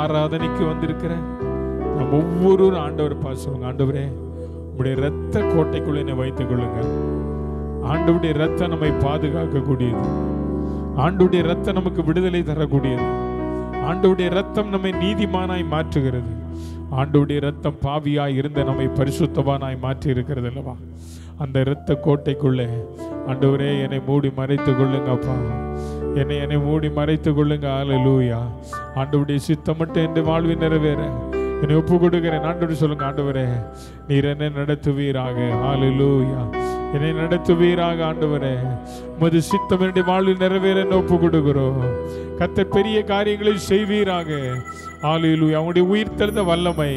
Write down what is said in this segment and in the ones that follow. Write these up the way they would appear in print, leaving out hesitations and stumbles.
ஆராதனைக்கு வந்திருக்கிற நம்ம ஒவ்வொரு ஆண்டவர் சொல்லுங்க, ஆண்டவரே உடைய இரத்த கோட்டைக்குள்ள என்னை வைத்துக் கொள்ளுங்க. ஆண்டவருடைய இரத்தம் நம்மை பாதுகாக்கக்கூடியது. ஆண்டவருடைய இரத்தம் நமக்கு விடுதலை தரக்கூடியது. ஆண்டவருடைய இரத்தம் நம்மை நீதிமானாய் மாற்றுகிறது. ஆண்டவருடைய இரத்தம் பாவியாய் இருந்த நம்மை பரிசுத்தவானாய் மாற்றி இருக்கிறது அல்லவா? அந்த இரத்த கோட்டைக்குள்ளே ஆண்டவரே என்னை மூடி மறைத்துக் கொள்ளுங்கப்பா. என்னை மூடி மறைத்துக் கொள்ளுங்க. ஹல்லேலூயா. ஆண்டவருடைய சித்தம் மட்டும் என் வாழ்வில் நிறைவேற என்னை ஒப்பு கொடுக்கிறேன். ஆண்டவர் சொல்லுங்க, ஆண்டவரே நீர் என்னை நடத்துவீராக. ஹல்லேலூயா. என்னை நடத்துவீராக ஆண்டவரே. உமது சித்தம் என்னுடைய வாழ்வில் நிறைவேற ஒப்பு கொடுக்கிறோம். கர்த்தர் பெரிய காரியங்களை செய்வீராக. ஹல்லேலூயா. அவங்களுடைய உயிர் தெழுந்த வல்லமை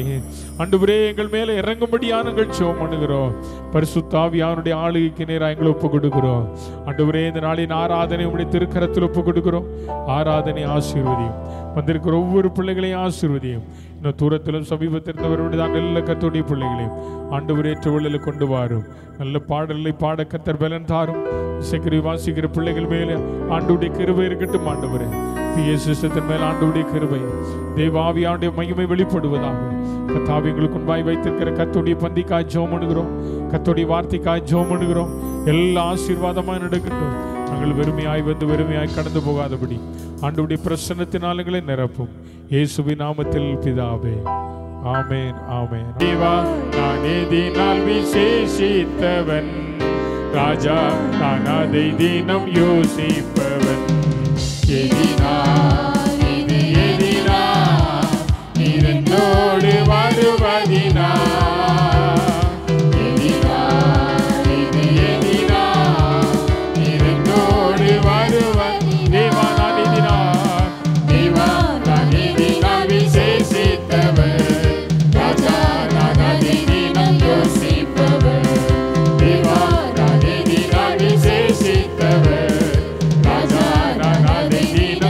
ஆண்டவரே எங்கள் மேலே இறங்கும்படியான நாங்கள் ஜெபம் பண்ணுகிறோம். பரிசுத்த ஆவியானவருடைய ஆளுகைக்கு நேராக எங்களை ஒப்பு கொடுக்கிறோம். ஆண்டவரே இந்த நாளின் ஆராதனை உம்முடைய திருக்கரத்தில் ஒப்பு கொடுக்கிறோம். ஆராதனை ஆசீர்வதியும். வந்திருக்கிற ஒவ்வொரு பிள்ளைகளையும் ஆசீர்வதியும். இன்னும் தூரத்திலும் சமீபத்தில் இருந்தவருடைய நல்ல கர்த்தருடைய பிள்ளைகளையும் ஆண்டவர் ஏற்ற வழியில் கொண்டு வாரும். நல்ல பாடல்களை பாட கர்த்தர் பலன் தாரும். இசைக்கருவி வாசிக்கிற பிள்ளைகள் மேலே ஆண்டவருடைய கிருபை இருக்கட்டும். ஆண்டவரே சிஸ்டத்தின் மேல் ஆண்டவருடைய கிருபை தேவாவியானுடைய மகிமை வெளிப்படுவதாக. கர்த்தாவே எங்களுக்கு முன்பாய் வைத்திருக்கிற கர்த்தருடைய பந்திக்காய் ஜெபம் பண்ணுகிறோம். கர்த்தருடைய வார்த்தைக்காய் ஜெபம் பண்ணுகிறோம். எல்லா ஆசீர்வாதமாய் நடக்கட்டும். நாங்கள் வெறுமையாய் வந்து வெறுமையாய் கடந்து போகாதபடி ஆண்டவருடைய பிரசன்னத்தினால் எங்களை நிரப்பும். இயேசுவின் நாமத்தில் பிதாவே, ஆமென், ஆமென். தேவா நான் எதினால் விசேஷித்தவன், ராஜா நான் அதை தினம் யோசிப்பவன். நீரன்னோடு வருவதினா ராஜா நான் அதை தினம்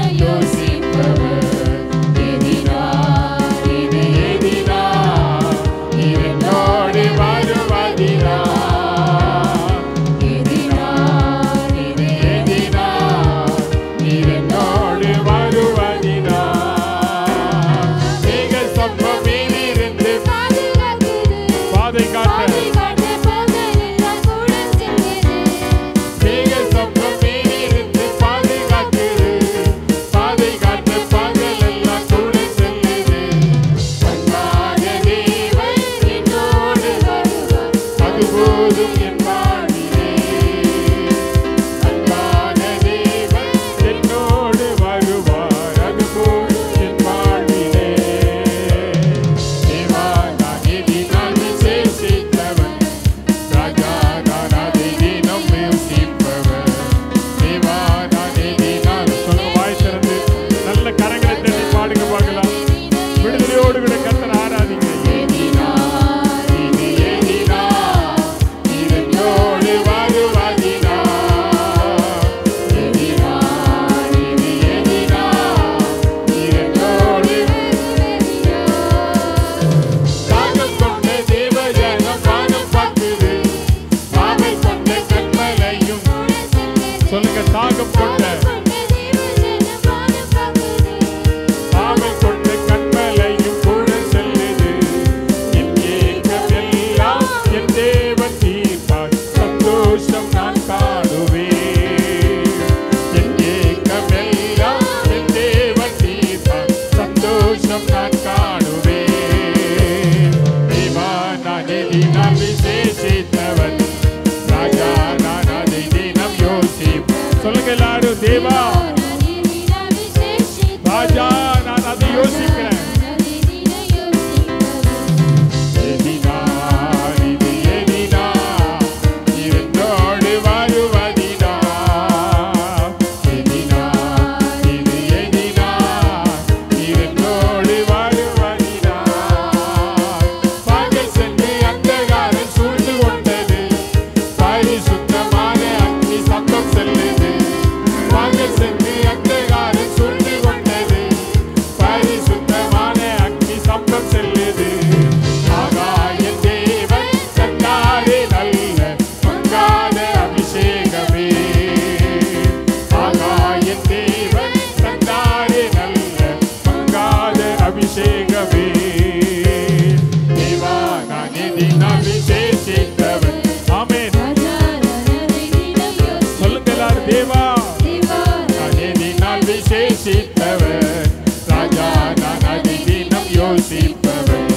விசேஷித்தவர் ராஜா நான் அதிதினம் யோசிப்பவர்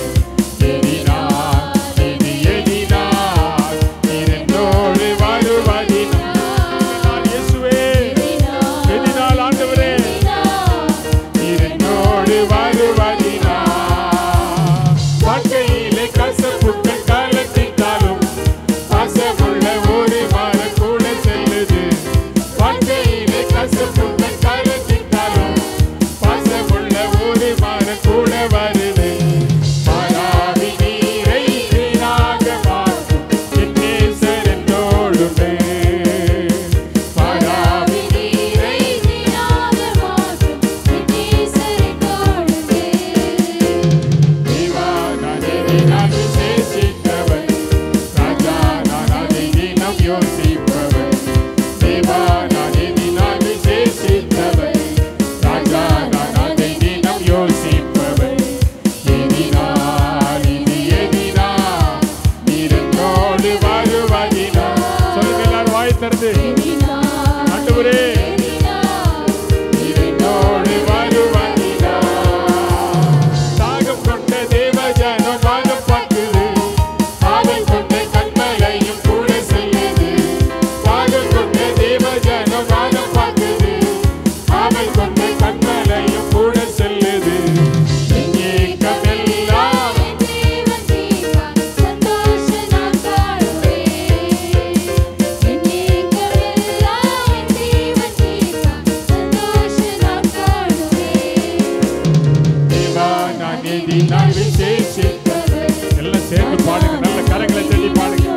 எல்லாம் சேர்ந்து பாடுங்க, நல்ல கரங்களை தட்டி பாடுங்க,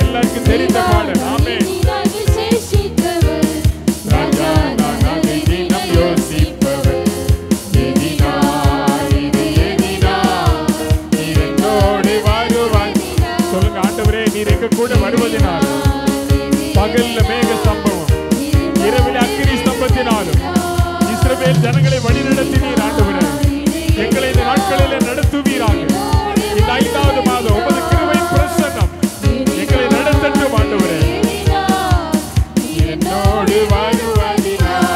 எல்லாருக்கும் தெரிந்த பாடல். ஆமென். ராஜா நான் அதிதினம் யோசிப்பவர் எதினார் இது எதினார் நீர் என்னோடு வருவாய். சொல்லுங்க, ஆண்டவரே நீர் எங்க கூட வருவதினால் பகல்ல மேக ஸ்தம்பம் இரவில் அக்கினி ஸ்தம்பத்தினாலும் இஸ்ரவேல் ஜனங்களை வழிநடத்தினீர். ஆண்டவரே எங்களை இந்த நாட்களிலே நடத்துவீராக. இந்த 5வது மாதம் உமது கிருபை பிரசன்னம் எங்களை நடத்தட்டும். ஆண்டவரே என்னோடு வருவதினால்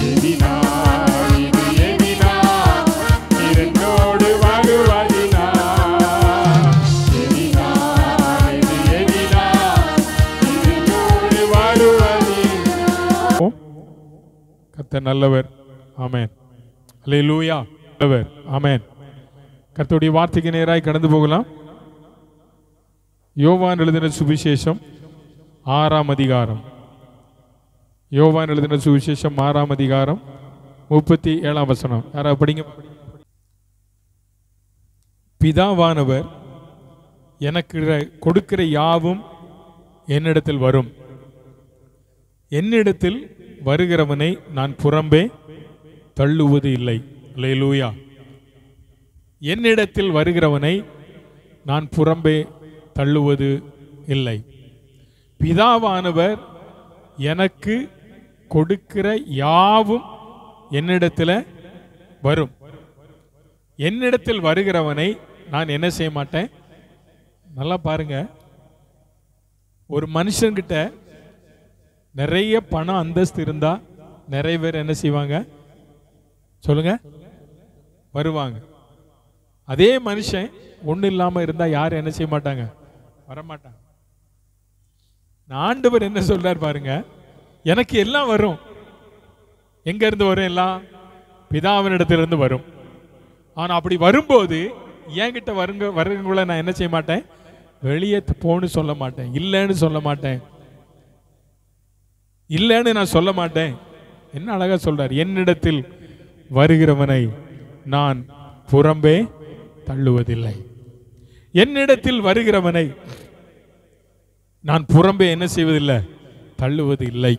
எதினார் இது எதினார் நீர் என்னோடு வருவதினால் எதினார் இது எதினார் நீர் என்னோடு வருவதினால். கர்த்தர் நல்லவர். ஆமென். அல்லேலூயா. ஆமென். கர்த்தருடைய வார்த்தைக்கு நேராய் கடந்து போகலாம். யோவான் எழுதின சுவிசேஷம் 6ஆம் அதிகாரம். யோவான் எழுதின சுவிசேஷம் 6ஆம் அதிகாரம் 37ஆம் வசனம். யாரா படிங்க. பிதாவானவர் எனக்கு கொடுக்கிற யாவும் என்னிடத்தில் வரும். என்னிடத்தில் வருகிறவனை நான் புறம்பே தள்ளுவது இல்லை. அல்லேலூயா. என்னிடத்தில் வருகிறவனை நான் புறம்பே தள்ளுவது இல்லை. பிதாவானவர் எனக்கு கொடுக்கிற யாவும் என்னிடத்தில் வரும். என்னிடத்தில் வருகிறவனை நான் என்ன செய்ய மாட்டேன். நல்லா பாருங்க, ஒரு மனுஷன்கிட்ட நிறைய பணம் அந்தஸ்து இருந்தா நிறைய பேர் என்ன செய்வாங்க சொல்லுங்க, வருவாங்க. அதே மனுஷன் ஒண்ணு இல்லாம இருந்தா யாரும் என்ன செய்ய மாட்டாங்க, வரமாட்டாங்க. ஆண்டவர் என்ன சொல்றார் பாருங்க, எனக்கு எல்லாம் வரும். எங்க இருந்து வரும்? எல்லாம் பிதாவினிடத்திலிருந்து வரும். ஆனா அப்படி வரும்போது என்கிட்ட வருங்கள நான் என்ன செய்ய மாட்டேன், வெளியே போன்னு சொல்ல மாட்டேன், இல்லைன்னு சொல்ல மாட்டேன், இல்லைன்னு நான் சொல்ல மாட்டேன். என்ன அழகா சொல்றார், என்னிடத்தில் வருகிறவனை நான் புறம்பே தள்ளுவதில்லை. என்னிடத்தில் வருகிறவனை நான் புறம்பே என்ன செய்வதில்லை, தள்ளுவது இல்லை.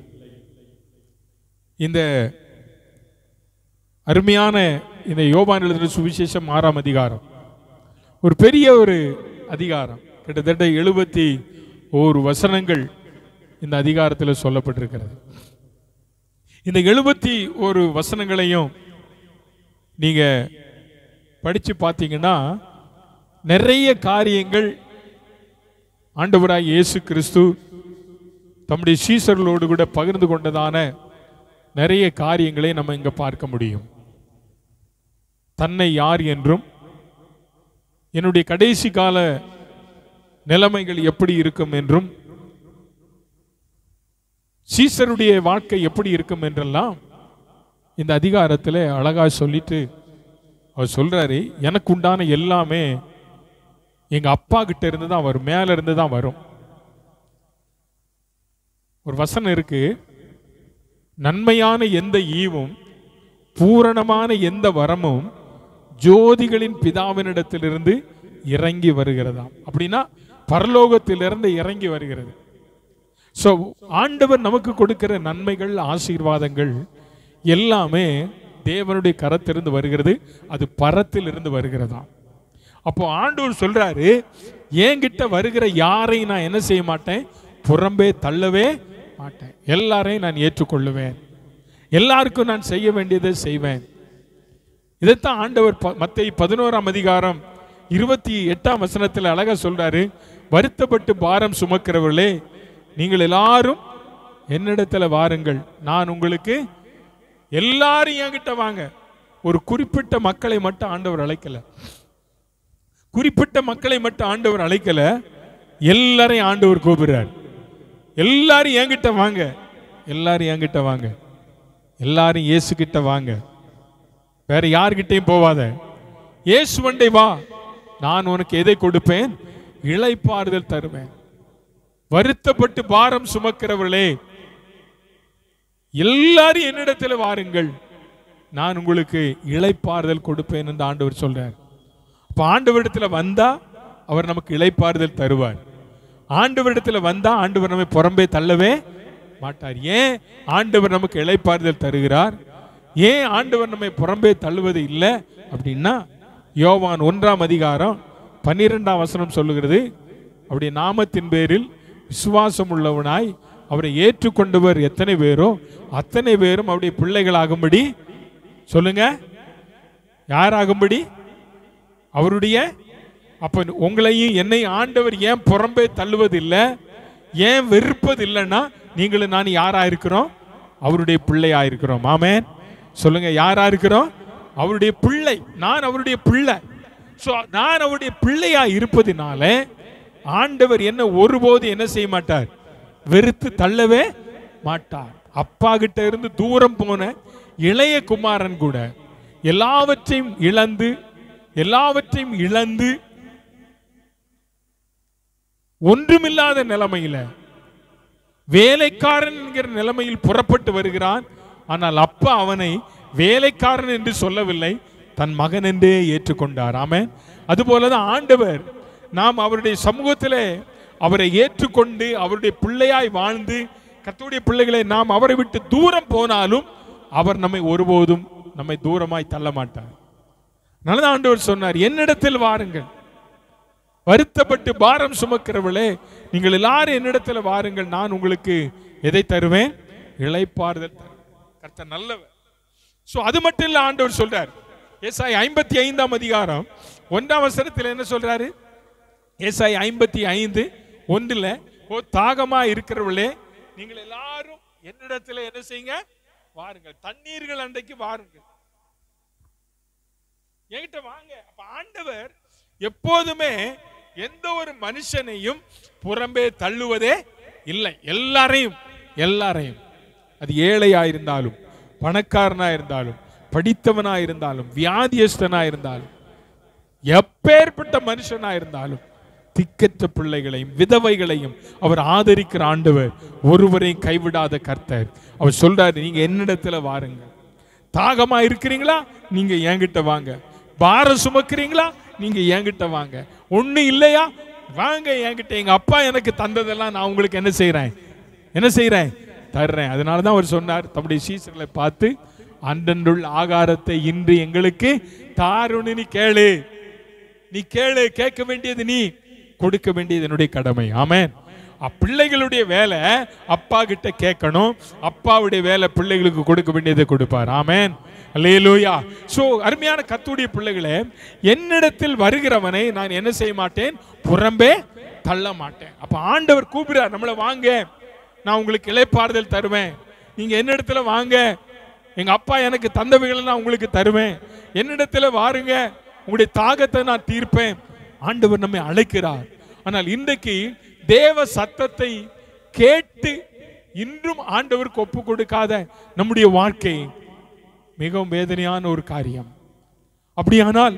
இந்த அருமையான இந்த யோவான் எழுதின சுவிசேஷம் 6ஆம் அதிகாரம் ஒரு பெரிய ஒரு அதிகாரம். கிட்டத்தட்ட 71 வசனங்கள் இந்த அதிகாரத்தில் சொல்லப்பட்டிருக்கிறது. இந்த 71 வசனங்களையும் நீங்க படிச்சு பார்த்தீங்கன்னா நிறைய காரியங்கள் ஆண்டவராய் இயேசு கிறிஸ்து தம்முடைய சீஷர்களோடு கூட பகிர்ந்து கொண்டதான நிறைய காரியங்களை நம்ம இங்க பார்க்க முடியும். தன்னை யார் என்றும், என்னுடைய கடைசி கால நிலைமைகள் எப்படி இருக்கும் என்றும், சீசருடைய வாழ்க்கை எப்படி இருக்கும் என்றெல்லாம் இந்த அதிகாரத்தில் அழகா சொல்லிட்டு அவர் சொல்றாரு, எனக்கு உண்டான எல்லாமே எங்க அப்பா கிட்ட இருந்து தான் வரும், மேல இருந்து தான் வரும். ஒரு வசனம் இருக்கு, நன்மையான எந்த ஈவும் பூரணமான எந்த வரமும் ஜோதிகளின் பிதாவினிடத்திலிருந்து இறங்கி வருகிறதாம். அப்படின்னா பரலோகத்திலிருந்து இறங்கி வருகிறது. சோ ஆண்டவர் நமக்கு கொடுக்கிற நன்மைகள், ஆசீர்வாதங்கள் எல்லாமே தேவனுடைய கரத்திலிருந்து வருகிறது, அது பரத்தில் இருந்து வருகிறதாம். அப்போ ஆண்டவர் சொல்றாரு, என்கிட்ட வருகிற யாரையும் நான் என்ன செய்ய மாட்டேன், புறம்பே தள்ளவே மாட்டேன். எல்லாரையும் நான் ஏற்றுக்கொள்ளுவேன், எல்லாருக்கும் நான் செய்ய வேண்டியதை செய்வேன். இதைத்தான் ஆண்டவர் மத்தேயு 11ஆம் அதிகாரம் 28ஆம் வசனத்தில் அழகா சொல்றாரு, வருத்தப்பட்டு பாரம் சுமக்கிறவர்களே நீங்கள் எல்லாரும் என்னிடத்துல வாருங்கள், நான் உங்களுக்கு, எல்லாரும் என்கிட்ட வாங்க. ஒரு குறிப்பிட்ட மக்களை மட்டும் ஆண்டவர் அழைக்கல, குறிப்பிட்ட மக்களை மட்டும் ஆண்டவர் அழைக்கல, எல்லாரையும் ஆண்டவர் கூப்பிடுறார். எல்லாரும் என்கிட்ட வாங்க, எல்லாரும் என்கிட்ட வாங்க, எல்லாரும் இயேசு கிட்ட வாங்க, வேற யார்கிட்டையும் போவாத, இயேசுவண்டை வா, நான் உனக்கு எதை கொடுப்பேன், இளைப்பாறுதல் தருவேன். வருத்தப்பட்டு பாரம் சுமக்கிறவர்களே எல்லாரும் என்னிடத்தில் வாருங்கள், நான் உங்களுக்கு இளைப்பாறுதல் கொடுப்பேன் என்று ஆண்டவர் சொல்றார். அப்ப ஆண்டவரிடத்துல வந்தா அவர் நமக்கு இளைப்பாறுதல் தருவார். ஆண்டவரிடத்துல வந்தா ஆண்டவர் நம்மை புறம்பே தள்ளவே மாட்டார். ஏன் ஆண்டவர் நமக்கு இளைப்பாறுதல் தருகிறார், ஏன் ஆண்டவர் நம்மை புறம்பே தள்ளுவது இல்லை அப்படின்னா, யோவான் 1ஆம் அதிகாரம் 12ஆம் வசனம் சொல்லுகிறது, அவருடைய நாமத்தின் பேரில் விசுவாசம் உள்ளவனாய் அவரை ஏற்றுக்கொண்டவர் எத்தனை பேரோ அத்தனை பேரும் அவருடைய பிள்ளைகளாகும்படி, சொல்லுங்க, யாராகும்படி, அவருடைய. அப்ப உங்களையும் என்னை ஆண்டவர் ஏன் புறம்பே தள்ளுவதில்லை, ஏன் வெறுப்பது இல்லைன்னா, நீங்களும் நான் யாரா இருக்கிறோம், அவருடைய பிள்ளையா இருக்கிறோம். ஆமென், சொல்லுங்க, யாரா இருக்கிறோம், அவருடைய பிள்ளை. நான் அவருடைய பிள்ளை. நான் அவருடைய பிள்ளையா இருப்பதினால ஆண்டவர் என்ன ஒருபோது என்ன செய்ய மாட்டார், வெறுத்து தள்ளவே மாட்டார். அப்பா கிட்ட இருந்து தூரம் போன இளைய குமாரன் கூட எல்லாவற்றையும் இழந்து ஒன்றுமில்லாத நிலைமையில வேலைக்காரன் என்கிற நிலைமையில் புறப்பட்டு வருகிறான். ஆனால் அப்பா அவனை வேலைக்காரன் என்று சொல்லவில்லை, தன் மகன் என்றே ஏற்றுக்கொண்டார். ஆமென். அதுபோலதான் ஆண்டவர், நாம் அவருடைய சமூகத்திலே அவரை ஏற்றுக்கொண்டு அவருடைய பிள்ளையாய் வாழ்ந்து, கர்த்தருடைய பிள்ளைகளை நாம் அவரை விட்டு தூரம் போனாலும் அவர் நம்மை ஒருபோதும் நம்மை தூரமாய் தள்ள மாட்டார். நல்ல ஆண்டவர் சொன்னார், என்னிடத்தில் வாருங்கள், வருத்தப்பட்டு பாரம் சுமக்கிறவர்களே நீங்கள் எல்லாரும் என்னிடத்தில் வாருங்கள், நான் உங்களுக்கு எதை தருவேன், இளைப்பாறுதல் தருவேன். கர்த்தர் நல்லவர். சோ அது மட்டும் இல்ல, ஆண்டவர் சொல்றார், ஏசாயா 55ஆம் அதிகாரம் 1ஆம் வசனத்தில் என்ன சொல்றாரு, ஏசாயா 55:1, ஓ தாகமா இருக்கிறவர்களே நீங்கள் எல்லாரும் என்னிடத்தில் என்ன செய்யுங்க, வாருங்கள், தண்ணீர்கள் அண்டைக்கு வாருங்கள், என்கிட்ட வாங்க. அப்ப ஆண்டவர் எப்போதுமே எந்த ஒரு மனுஷனையும் புறம்பே தள்ளுவதே இல்லை. எல்லாரையும் அது ஏழையா இருந்தாலும், பணக்காரனா இருந்தாலும், படித்தவனா இருந்தாலும், வியாதியஸ்தனா இருந்தாலும், எப்பேற்பட்ட மனுஷனா இருந்தாலும், திக்கற்ற பிள்ளைகளையும் விதவைகளையும் அவர் ஆதரிக்கிற ஆண்டவர், ஒருவரையும் கைவிடாத கர்த்தர். அவர் சொல்றாரு, நீங்க என்னிடத்துல வாருங்க. தாகமா இருக்கிறீங்களா, நீங்க என்கிட்ட வாங்க. பாரம் சுமக்கிறீங்களா, நீங்க என்கிட்ட வாங்க. ஒண்ணு இல்லையா, வாங்க என்கிட்ட. எங்க அப்பா எனக்கு தந்ததெல்லாம் நான் உங்களுக்கு என்ன செய்றேன், தர்றேன். அதனாலதான் அவர் சொன்னார் தம்முடைய சீசர்களை பார்த்து, அன்றன்றுள்ள ஆகாரத்தை இன்று எங்களுக்கு தாருன்னு நீ கேளு, கேட்க வேண்டியது நீ, கொடுக்க வேண்டியது என்னுடைய கடமை. ஆமென். பிள்ளைகளுடைய வேலை அப்பா கிட்ட கேட்கணும், அப்பாவுடைய வேலை பிள்ளைகளுக்கு கொடுக்க வேண்டியதை கொடுப்பார். ஆமென், அல்லேலூயா. சோ அருமையான கர்த்தருடைய பிள்ளைகளே, என்னிடத்தில் வருகிறவனை நான் என்ன செய்ய மாட்டேன், புறம்பே தள்ள மாட்டேன். அப்ப ஆண்டவர் கூப்பிடுறார் நம்மளை, வாங்க நான் உங்களுக்கு இளைப்பாறுதல் தருவேன், நீங்க என்னிடத்துல வாங்க, எங்க அப்பா எனக்கு தந்தவைகளை நான் உங்களுக்கு தருவேன், என்னிடத்துல வாருங்க, உங்களுடைய தாகத்தை நான் தீர்ப்பேன். ஆண்டவர் நம்மை அழைக்கிறார். ஆனால் இன்றைக்கு தேவ சத்தத்தை கேட்டு இன்றும் ஆண்டவருக்கு ஒப்பு கொடுக்காத நம்முடைய வாழ்க்கை மிகவும் வேதனையான ஒரு காரியம். அப்படியானால்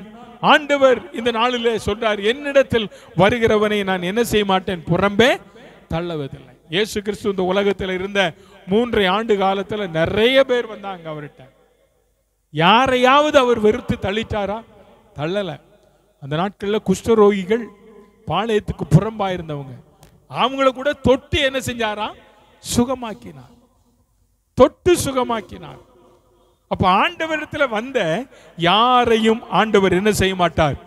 ஆண்டவர் இந்த நாளிலே சொல்றார், என்னிடத்தில் வருகிறவனை நான் என்ன செய்ய மாட்டேன், புறம்பே தள்ளுவதில்லை. இயேசு கிறிஸ்து இந்த உலகத்தில் இருந்த 3 ஆண்டு காலத்தில் நிறைய பேர் வந்தாங்க அவர்கிட்ட. யாரையாவது அவர் வெறுத்து தள்ளிட்டாரா? தள்ளல. அந்த நாட்களில் குஷ்டரோகிகள் பாளையத்துக்கு புறம்பாயிருந்தவங்க, அவங்கள கூட தொட்டு என்ன செஞ்சாரா? சுகமாக்கினார், தொட்டு சுகமாக்கினார். அப்ப ஆண்டவரிடத்துல வந்த யாரையும் ஆண்டவர் என்ன செய்ய மாட்டார்,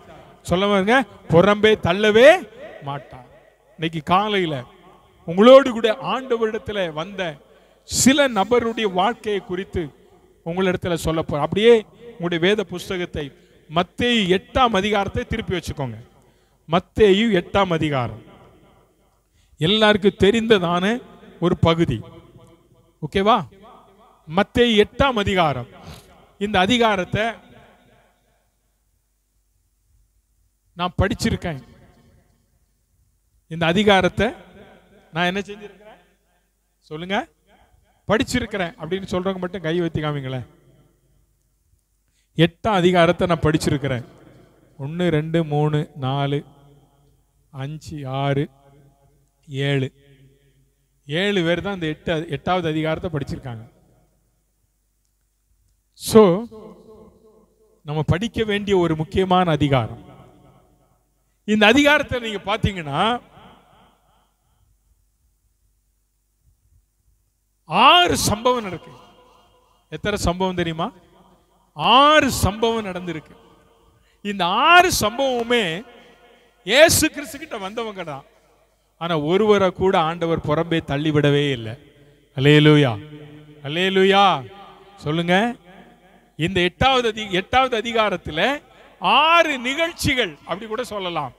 சொல்லுவாங்க, புறம்பே தள்ளவே மாட்டார். இன்னைக்கு காலையில உங்களோடு கூட ஆண்டவரிடத்துல வந்த சில நபருடைய வாழ்க்கையை குறித்து உங்களிடத்துல சொல்ல போற. அப்படியே உங்களுடைய வேத புஸ்தகத்தை மத்தேயு 8ஆம் அதிகாரத்தை திருப்பி வச்சுக்கோங்க. மத்தேயு 8ஆம் அதிகாரம் எல்லாருக்கும் தெரிந்ததான ஒரு பகுதி. ஓகேவா? மத்தேயு 8ஆம் அதிகாரம். இந்த அதிகாரத்தை நான் படிச்சிருக்கேன். இந்த அதிகாரத்தை நான் என்ன செஞ்சிருக்கிறேன் சொல்லுங்க, படிச்சிருக்கிறேன் அப்படின்னு சொல்றவங்க மட்டும் கை வைத்து காமிங்களேன். 8ஆம் அதிகாரத்தை நான் படிச்சிருக்கிறேன். 1 2 3 4 5 6 7 பேர் தான் இந்த 8வது அதிகாரத்தை படிச்சிருக்காங்க. சோ நம்ம படிக்க வேண்டிய ஒரு முக்கியமான அதிகாரம். இந்த அதிகாரத்தை நீங்க பாத்தீங்கன்னா 6 சம்பவம் நடக்கு. எத்தனை சம்பவம் தெரியுமா? 6 சம்பவம் நடந்திருக்கு. இந்த 6 சம்பவமே இயேசு கிறிஸ்து கிட்ட வந்தவங்க தான். ஆனா ஒருவரை கூட ஆண்டவர் புறம்பே தள்ளிவிடவே இல்லை. அல்லேலூயா, அல்லேலூயா சொல்லுங்க. இந்த 8வது அதிகாரத்தில் 6 நிகழ்ச்சிகள், அப்படி கூட சொல்லலாம்,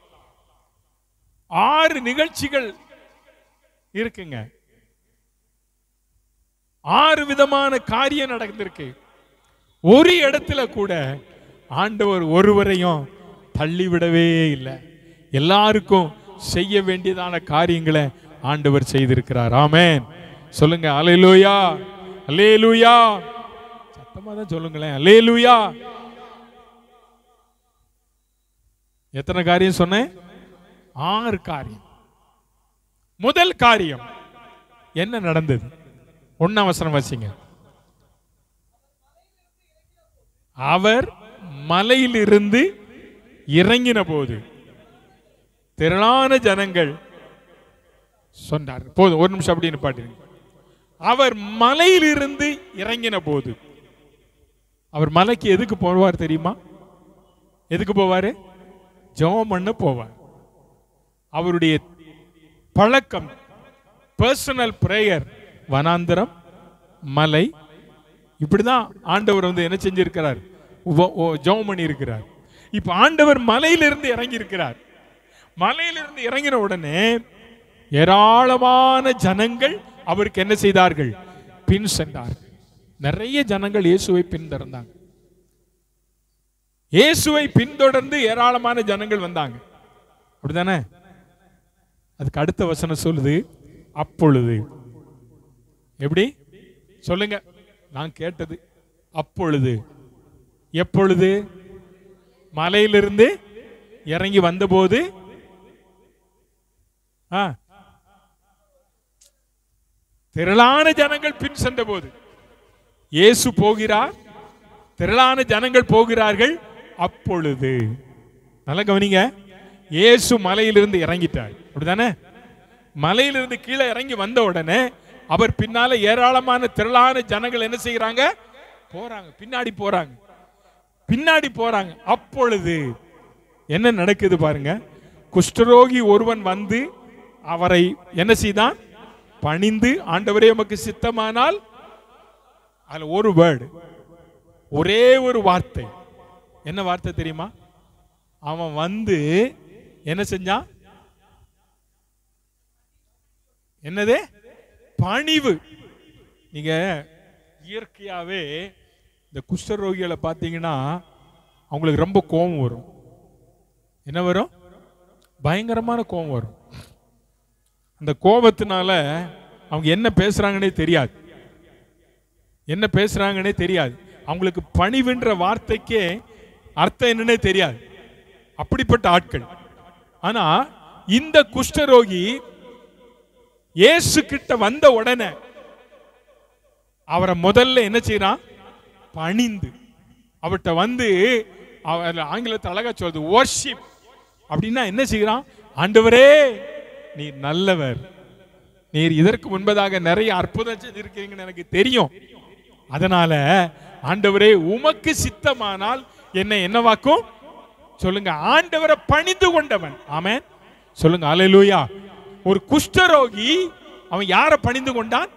6 நிகழ்ச்சிகள் இருக்குங்க. 6 விதமான காரியம் நடந்திருக்கு. ஒரு இடத்துல கூட ஆண்டவர் ஒருவரையும் தள்ளிவிடவே இல்லை. எல்லாருக்கும் செய்ய வேண்டியதான காரியங்களை ஆண்டவர் செய்திருக்கிறார். ஆமென் சொல்லுங்க. அல்லேலூயா, அல்லேலூயா. சத்தமா தான் சொல்லுங்களேன். அல்லேலூயா. எத்தனை காரியம் சொன்னேன்? 6 காரியம். முதல் காரியம் என்ன நடந்தது? 1ஆம் வசனம் வாசிங்க. அவர் மலையிலிருந்து இறங்கின போது திரளான ஜனங்கள் சொன்னார். போதும், ஒரு நிமிஷம் அப்படின்னு பாட்டுங்க. அவர் மலையிலிருந்து இறங்கின போது, அவர் மலைக்கு எதுக்கு போவார் தெரியுமா? எதுக்கு போவாரு? ஜெபம் பண்ண போவார். அவருடைய பழக்கம், பர்சனல் பிரேயர், வனாந்தரம், மலை, இப்படிதான் ஆண்டவர் வந்து என்ன செஞ்சிருக்கிறார்? ஜெபம் பண்ணி இருக்கிறார். இப்ப ஆண்டவர் மலையிலிருந்து இறங்கி இருக்கிறார். மலையிலிருந்து இறங்கின உடனே ஏராளமான ஜனங்கள் அவருக்கு என்ன செய்தார்கள்? பின் சென்றார்கள். நிறைய ஜனங்கள் இயேசுவை பின்தொடர்ந்தாங்க. இயேசுவை பின்தொடர்ந்து ஏராளமான ஜனங்கள் வந்தாங்க. அப்படிதானே? அதுக்கு அடுத்த வசனம் சொல்லுது, அப்பொழுது. எப்படி சொல்லுங்க? நான் கேட்டது அப்பொழுது. எப்பொழுது? மலையிலிருந்து இறங்கி வந்தபோது. திரளான ஜனங்கள் பின் சென்ற போது. இயேசு போகிறார், திரளான ஜனங்கள் போகிறார்கள். அப்பொழுது, நல்ல கவனிங்க, இயேசு மலையிலிருந்து இறங்கிட்டார். அப்படிதானே? மலையிலிருந்து கீழே இறங்கி வந்த உடனே அவர் பின்னால ஏராளமான திரளான ஜனங்கள் என்ன செய்யறாங்க? போறாங்க, பின்னாடி போறாங்க, பின்னாடி போறாங்க. அப்பொழுது என்ன நடக்குது பாருங்க. குஷ்டரோகி ஒருவன் வந்து அவரை என்ன செய்தான்? பணிந்து, ஆண்டவரே உமக்கு சித்தமானால், அதுல ஒரு வேர்டு, ஒரே ஒரு வார்த்தை. என்ன வார்த்தை தெரியுமா? அவன் வந்து என்ன செஞ்சான்? என்னது? பணிவு. நீங்க இயற்கையாவே இந்த குஷ்டரோகிகளை பார்த்தீங்கன்னா அவங்களுக்கு ரொம்ப கோபம் வரும். என்ன வரும்? பயங்கரமான கோபம் வரும். அந்த கோபத்தினால அவங்க என்ன பேசுறாங்கன்னே தெரியாது, என்ன பேசுறாங்கன்னே தெரியாது. அவங்களுக்கு பணிவுன்ற வார்த்தைக்கே அர்த்தம் என்னன்னே தெரியாது. அப்படிப்பட்ட ஆட்கள். ஆனா இந்த குஷ்டரோகி இயேசு கிட்ட வந்த உடனே அவரை முதல்ல என்ன செய்யறான்? பணிந்து அவர்கிட்ட வந்து, ஆங்கிலத்தை அழகா சொல்றது வொர்ஷிப் அப்படின்னா என்ன செய்யறான்? ஆண்டவரே நீர் நல்லவர், நீர் இதற்கு முன்பதாக நிறைய அற்புதம் செஞ்சிருக்கீங்கன்னு எனக்கு தெரியும். அதனால ஆண்டவரே உமக்கு சித்தமானால் என்னை என்னவாக்கும் சொல்லுங்க. ஆண்டவரை பணிந்து கொண்டவன். ஆமென் சொல்லுங்க. அல்லேலூயா. ஒரு குஷ்டரோகி அவன் யாரை பணிந்து கொண்டான்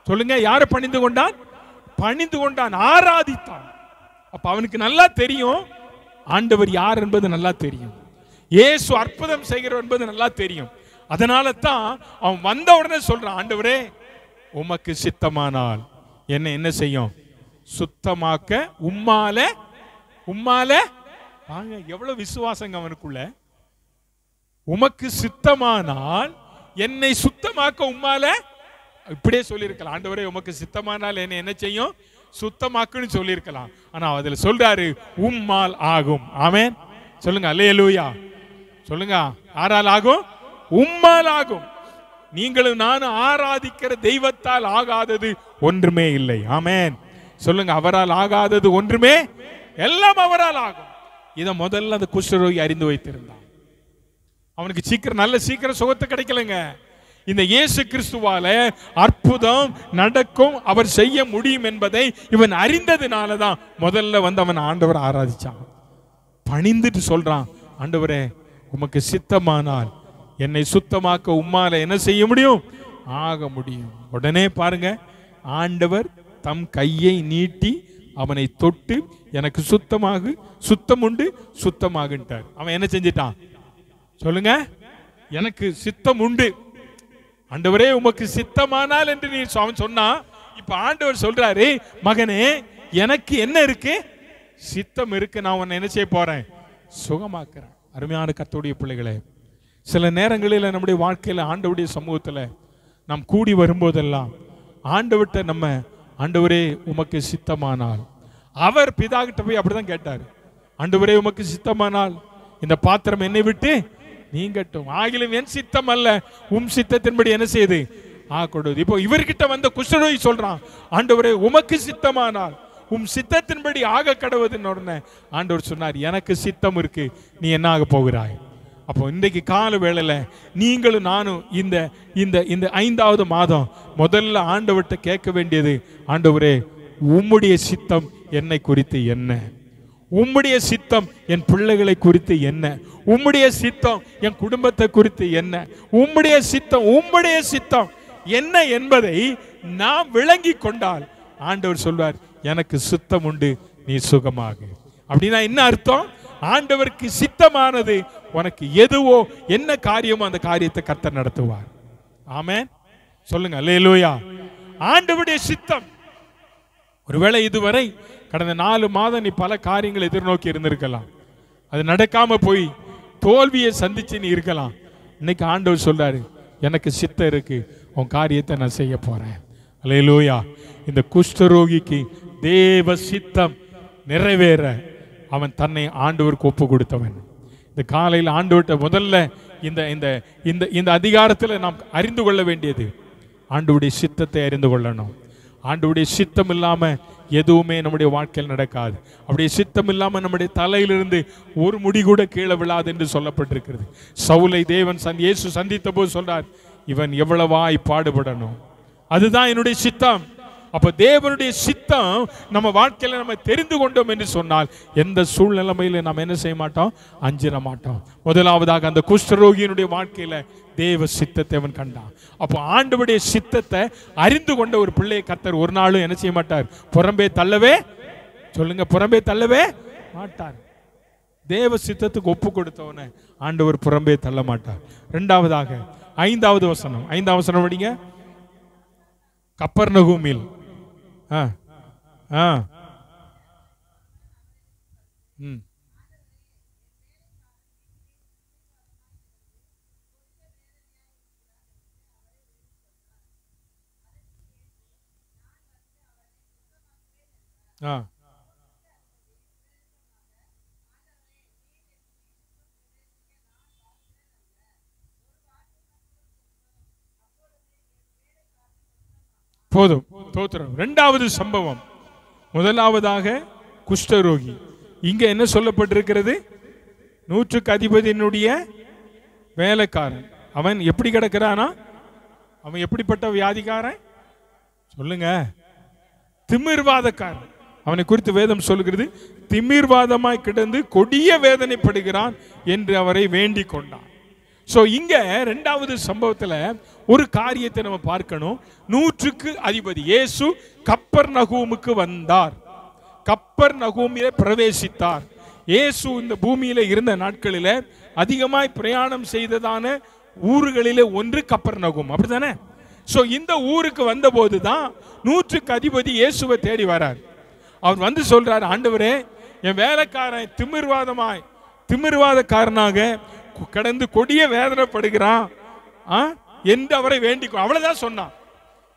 சொல்லுங்க? யாரை பணிந்து கொண்டான்? பணிந்து கொண்டான், ஆராதித்தான். அப்ப அவனுக்கு நல்லா தெரியும் ஆண்டவர் யார் என்பது நல்லா தெரியும், இயேசு அற்புதம் செய்கிறவர் என்பது நல்லா தெரியும். அதனால தான் அவன் வந்த உடனே சொல்றான், ஆண்டவரே உமக்கு சித்தமானால் என்ன என்ன செய்யும்? சுத்தமாக்க உம்மால. உம்மால வாங்க, எவ்வளவு விசுவாசங்க அவனுக்குள்ள. உமக்கு சித்தமானால் என்னை சுத்தமாக்க உம்மால. இப்படியே சொல்லியிருக்கலாம், ஆண்டவரே உமக்கு சித்தமானால் என்னை என்ன செய்யும்? சுத்தமாக்குன்னு சொல்லியிருக்கலாம். ஆனா அதுல சொல்றாரு உம்மால் ஆகும். ஆமென் சொல்லுங்க. அல்லேலூயா சொல்லுங்க. யாரால் ஆகும்? உம்மால் ஆகும். நீங்களும் நானும் ஆராதிக்கிற தெய்வத்தால் ஆகாதது ஒன்றுமே இல்லை. ஆமென் சொல்லுங்க. அவரால் ஆகாதது ஒன்றுமே, எல்லாம் அவரால் ஆகும். இதை முதல்ல அந்த குஷ்டரோகி அறிந்து வைத்திருந்தான். அவனுக்கு சீக்கிரம் சுகத்தை கிடைக்கலங்க. இந்த இயேசு கிறிஸ்துவால அற்புதம் நடக்கும், அவர் செய்ய முடியும் என்பதை இவன் அறிந்ததுனால தான் முதல்ல வந்து அவன் ஆண்டவர் ஆராதிச்சான். பணிந்துட்டு சொல்றான், ஆண்டவரே உமக்கு சித்தமானால் என்னை சுத்தமாக்க உம்மால என்ன செய்ய முடியும்? ஆக முடியும். உடனே பாருங்க, ஆண்டவர் தம் கையை நீட்டி அவனை தொட்டு எனக்கு சுத்தம் உண்டு சுத்தமாகின்றார். அவன் என்ன செஞ்சிட்டான் சொல்லுங்க? எனக்கு சித்தம் உண்டு, ஆண்டவரே உமக்கு சித்தமானால் என்று நீ சொன்னா. இப்ப ஆண்டவர் சொல்றாரு, மகனே எனக்கு என்ன இருக்கு? சித்தம் இருக்கு, நான் உன்னை என்ன செய்ய போறேன்? சுகமாக்குறேன். அருமையான கர்த்தருடைய பிள்ளைகளே, சில நேரங்களில் நம்முடைய வாழ்க்கையில ஆண்டவருடைய சமூகத்துல நாம் கூடி வரும்போதெல்லாம் ஆண்டவர்கிட்ட நம்ம, ஆண்டவரே உமக்கு சித்தமானால், அவர் பிதா கிட்ட போய் அப்படிதான் கேட்டார், ஆண்டவரே உமக்கு சித்தமானால் இந்த பாத்திரம் என்னை விட்டு நீங்கட்டும், ஆகிலும் என் சித்தம் அல்ல உம் சித்தத்தின்படி என்ன செய்யுது ஆகக்கூடாது. இப்போ இவர்கிட்ட வந்த குஷ்டரோகி சொல்றான், ஆண்டவரே உமக்கு சித்தமானால் உம் சித்தத்தின்படி ஆக கடவுதுன்னு உடனே ஆண்டவர் சொன்னார், எனக்கு சித்தம் இருக்கு, நீ என்ன ஆக போகிறாய்? அப்போ இன்றைக்கு கால வேளையில நீங்களும் நானும் இந்த இந்த இந்த 5வது மாதம் முதல்ல ஆண்டவர்கிட்ட கேட்க வேண்டியது, ஆண்டவரே உம்முடைய சித்தம் என்னை குறித்து என்ன? உம்முடைய சித்தம் என் பிள்ளைகளை குறித்து என்ன? உம்முடைய சித்தம் என் குடும்பத்தை குறித்து என்ன? உம்முடைய சித்தம் என்ன என்பதை நாம் விளங்கி கொண்டால் ஆண்டவர் சொல்வார், எனக்கு சித்தம் உண்டு, நீ சுகமாக. அப்படின்னா என்ன அர்த்தம்? ஆண்டவருக்கு சித்தமானது உனக்கு எதுவோ, என்ன காரியமோ அந்த காரியத்தை கர்த்தர் நடத்துவார். ஆமென் சொல்லுங்க. அல்லேலூயா. ஆண்டவருடைய சித்தம். ஒருவேளை இதுவரை கடந்த 4 மாதம் நீ பல காரியங்களை எதிர்நோக்கி இருந்திருக்கலாம், அது நடக்காம போய் தோல்வியை சந்திச்சு நீ இருக்கலாம். இன்னைக்கு ஆண்டவர் சொல்றாரு, எனக்கு சித்தம் இருக்கு, உன் காரியத்தை நான் செய்ய போறேன். அல்லேலூயா. இந்த குஷ்டரோகிக்கு தேவ சித்தம் நிறைவேற அவன் தன்னை ஆண்டவருக்கு ஒப்பு கொடுத்தவன். இந்த காலையில் ஆண்டவர்கிட்ட முதல்ல இந்த இந்த இந்த இந்த அதிகாரத்தில் நாம் அறிந்து கொள்ள வேண்டியது, ஆண்டவருடைய சித்தத்தை அறிந்து கொள்ளணும். ஆண்டவருடைய சித்தம் இல்லாம எதுவுமே நம்முடைய வாழ்க்கையில் நடக்காது. அப்படியே சித்தம் இல்லாம நம்முடைய தலையிலிருந்து ஒரு முடி கூட கீழே விழாது என்று சொல்லப்பட்டிருக்கிறது. சவுலை தேவன் இயேசு சந்தித்த போது சொல்றார், இவன் எவ்வளவாய் பாடுபடணும், அதுதான் என்னுடைய சித்தம். அப்ப தேவனுடைய சித்தம் நம்ம வாழ்க்கையில நம்ம தெரிந்து கொண்டோம் என்று சொன்னால் எந்த சூழ்நிலைமையில நாம் என்ன செய்ய மாட்டோம்? அஞ்சிட மாட்டோம். முதலாவதாக அந்த குஷ்டரோகியினுடைய வாழ்க்கையில தேவ சித்தத்தை அவன் கண்டான். அப்போ ஆண்டவருடைய சித்தத்தை அறிந்து கொண்ட ஒரு பிள்ளையை கர்த்தர் ஒரு நாளும் என்ன செய்ய மாட்டார்? புறம்பே தள்ளவே சொல்லுங்க, புறம்பே தள்ளவே மாட்டார். தேவ சித்தத்துக்கு ஒப்பு கொடுத்தவனை ஆண்டவர் புறம்பே தள்ள மாட்டார். இரண்டாவதாக 5வது வசனம் படிங்க. கப்பர்நகூமில். போதும். தோத்திரம். இரண்டாவது சம்பவம். முதலாவதாக குஷ்டரோகி. இங்க என்ன சொல்லப்பட்டிருக்கிறது? 100க்கு அதிபதியினுடைய வேலைக்காரன். அவன் எப்படி கிடக்கிறானா? அவன் எப்படிப்பட்ட வியாதிக்காரன் சொல்லுங்க? திமிர்வாதக்காரன். அவனை குறித்து வேதம் சொல்லுகிறது, திமிர்வாதமாய் கிடந்து கொடிய வேதனைப்படுகிறான் என்று அவரை வேண்டிக் கொண்டான். சோ இங்க இரண்டாவது சம்பவத்துல ஒரு காரியத்தை நம்ம பார்க்கணும். 100க்கு அதிபதி இயேசு கப்பர்நகூமுக்கு வந்தார், கப்பர்நகூமிலே பிரவேசித்தார். இயேசு இந்த பூமியில இருந்த நாட்களில அதிகமாய் பிரயாணம் செய்ததான ஊர்களிலே ஒன்று கப்பர்நகூம், அப்படித்தானே? சோ இந்த ஊருக்கு வந்த போதுதான் 100க்கு அதிபதி இயேசுவை தேடி வரார். அவர் வந்து சொல்றார், ஆண்டவரே, என் வேலைக்காரன் திமிர்வாதக்காரனாக கடந்து கொடிய வேதனைப்படுகிறான் என்று அவரை வேண்டிக்கோ. அவ்வளவுதான் சொன்னான்.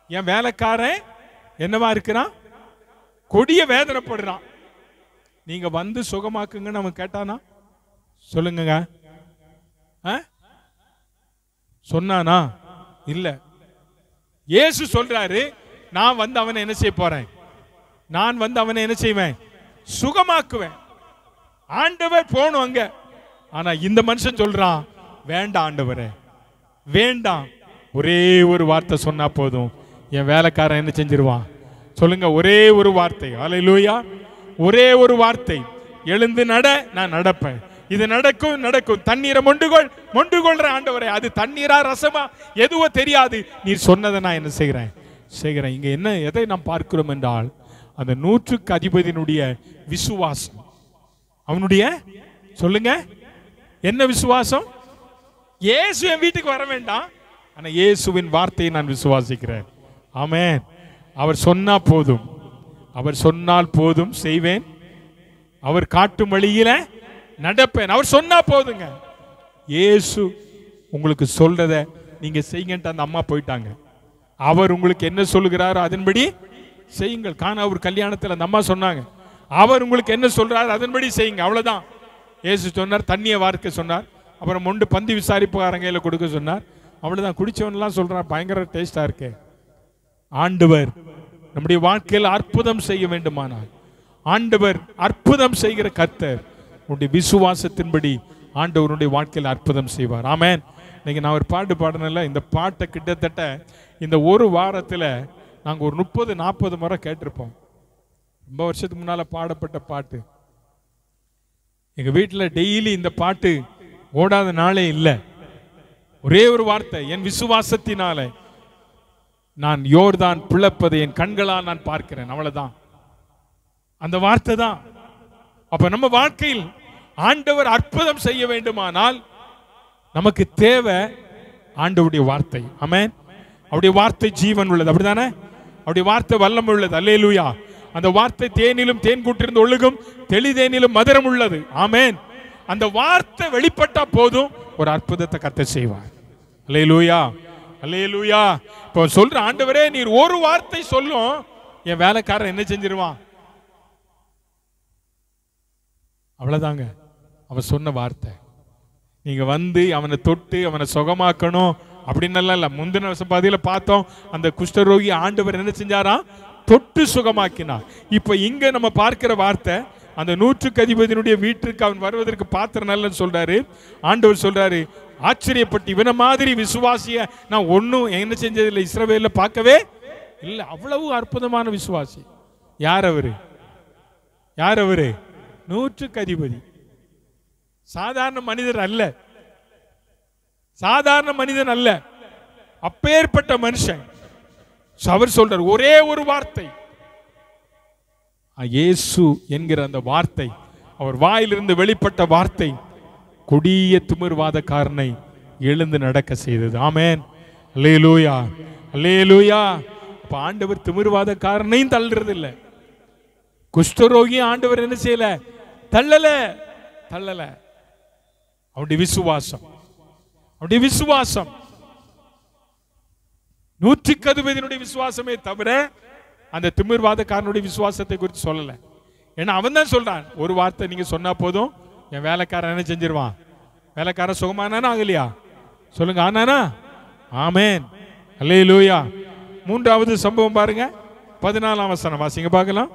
என் வேலைக்காரன் என்னவா இருக்கிறான்? கொடிய வேதனைப்படுறான். நீங்க வந்து சுகமாக்குங்கன்னு அவன் கேட்டானா? சொல்லுங்க. சொன்னானா? இல்ல. இயேசு சொல்றாரு, நான் வந்து அவனை என்ன செய்ய போறேன்? நான் வந்து அவனை என்ன செய்வேன்? சுகமாக்குவேன். ஆண்டவர் போகணும் அங்க. ஆனா இந்த மனுஷன் சொல்றான், வேண்டாம் ஆண்டவரே, வேண்டாம். ஒரே ஒரு வார்த்தை சொன்னா போதும், என் வேலைக்காரன் என்ன செஞ்சிருவான்? சொல்லுங்க, ஒரே ஒரு வார்த்தை. ஹல்லேலூயா. ஒரே ஒரு வார்த்தை, எழுந்து நட, நான் நடப்பேன். இது நடக்கும் நடக்கும். தண்ணீரை மொண்டுகொள்ற ஆண்டவரே, அது தண்ணீரா ரசமா எதுவோ தெரியாது, நீர் சொன்னதை நான் என்ன செய்கிறேன்? இங்க என்ன எதை நாம் பார்க்கிறோம் என்றால், அந்த 100க்கு அதிபதியினுடைய விசுவாசம். அவனுடைய சொல்லுங்க என்ன விசுவாசம்? இயேசு என் வீட்டுக்கு வர வேண்டாம், ஆனா இயேசுவின் வார்த்தையை நான் விசுவாசிக்கிறேன். ஆமென். அவர் சொன்னா போதும், அவர் சொன்னால் போதும், செய்வேன். அவர் காட்டும் வழியில நடப்பேன். அவர் சொன்னா போதுங்க. இயேசு உங்களுக்கு சொல்றத நீங்க செய்யுங்கன்ட்டு அந்த அம்மா போயிட்டாங்க. அவர் உங்களுக்கு என்ன சொல்லுகிறாரோ அதன்படி செய்யுங்கள். கானாவூர் கல்யாணத்தில் அந்த அம்மா சொன்னாங்க, அவர் உங்களுக்கு என்ன சொல்றாரு அதன்படி செய்யுங்க, அவ்வளவுதான். இயேசு சொன்னார், தண்ணியை வார்க்க சொன்னார். அப்புறம் மொண்டு பந்தி விசாரிப்புக்காரங்க கையில கொடுக்க சொன்னார். அவ்வளவுதான். குடிச்சவன்லாம் சொல்றான், பயங்கர டேஸ்டா இருக்கு. ஆண்டவர் நம்முடைய வாழ்க்கையில் அற்புதம் செய்ய வேண்டுமானால், ஆண்டவர் அற்புதம் செய்கிற கர்த்தர். உன்னுடைய விசுவாசத்தின்படி ஆண்டவருடைய வாழ்க்கையில் அற்புதம் செய்வார். ஆமென். இன்னைக்கு நான் ஒரு பாட்டு பாடினேன்ல, இந்த பாட்டை கிட்டத்தட்ட இந்த ஒரு வாரத்தில் நாங்கள் ஒரு 30-40 முறை கேட்டிருப்போம். ரொம்ப வருஷத்துக்கு முன்னால பாடப்பட்ட பாட்டு. எங்க வீட்டில் டெய்லி இந்த பாட்டு ஓடாத நாளே இல்லை. ஒரே ஒரு வார்த்தை, என் விசுவாசத்தினால நான் யோர்தான் பிளப்பதை என் கண்களால் நான் பார்க்கிறேன், அவ்வளவுதான். அந்த வார்த்தை தான். அப்ப நம்ம வாழ்க்கையில் ஆண்டவர் அற்புதம் செய்ய வேண்டுமானால் நமக்கு தேவை ஆண்டவருடைய வார்த்தை. ஆமென். அவருடைய வார்த்தை ஜீவன் உள்ளது, அப்படிதானே? அவருடைய வார்த்தை வல்லமை உள்ளது. அல்லேலூயா. அந்த வார்த்தை தேனிலும் தேன் கூட்டிருந்து ஒழுகும், தெளிதேனிலும் மதுரம் உள்ளது. ஆமென். அந்த வார்த்தை வெளிப்பட்டா போதும், ஒரு அற்புதத்தை கர்த்தர் செய்வார். அல்லேலூயா, அல்லேலூயா. இப்போ சொல்ற, ஆண்டவரே நீர் ஒரு வார்த்தை சொல்லும், என் வேலைக்காரன் என்ன செஞ்சிருவான்? அவ்வளவுதாங்க. அவன் சொன்ன வார்த்தை. நீங்க வந்து அவனை தொட்டு அவனை சுகமாக்கணும் அப்படின்னு இல்ல. முந்தின பாதியில பார்த்தோம், அந்த குஷ்டரோகி ஆண்டவர் என்ன செஞ்சாராம்? தொட்டு சுகமாக்கினார். இப்ப இங்க நம்ம பார்க்கிற வார்த்தை, அந்த 100க்கு அதிபதியினுடைய வீட்டுக்கு அவன் வருவதற்கு பாத்திரம் நல்லன்னு சொல்றாரு. ஆண்டவர் சொல்றாரு, ஆச்சரியப்பட்டு, இவன மாதிரி விசுவாசிய நான் ஒன்னும் என்ன செஞ்சதில்லை, இஸ்ரவேல்ல பார்க்கவே இல்லை. அவ்வளவு அற்புதமான விசுவாசி. யார் அவரு? யார் அவரு? 100க்கு அதிபதி. சாதாரண மனிதர் அல்ல, சாதாரண மனிதன் அல்ல, அப்பேற்பட்ட மனுஷன். அவர் சொல்றார், ஒரே ஒரு வார்த்தை, இயேசு என்கிற அந்த வார்த்தை, அவர் வாயிலிருந்து வெளிப்பட்ட வார்த்தை கொடிய திமிர்வாதக்காரனை எழுந்து நடக்க செய்தது. ஆமென். அல்லேலூயா, அல்லேலூயா. ஆண்டவர் திமிர்வாதக்காரனையும் தள்ளுறது இல்லை, குஷ்டரோகியும் ஆண்டவர் என்ன செய்யல, தள்ளல தள்ளல. அவருடைய விசுவாசம், அவருடைய விசுவாசம் 100% விசுவாசமே தவிர அந்த திமிர்வாதக்காரனுடைய விசுவாசத்தை குறித்து சொல்லல. ஏன்னா அவன் தான் சொல்றான், ஒரு வார்த்தை நீங்க சொன்னா போதும் என் வேலைக்காரன் என்ன செஞ்சிருவான். வேலைக்காரன் சுகமானானா ஆகலையா சொல்லுங்க, ஆனானா? ஆமென், அல்லேலூயா. மூன்றாவது சம்பவம் பாருங்க, 14ஆம் வசனம் வாசிங்க பார்க்கலாம்.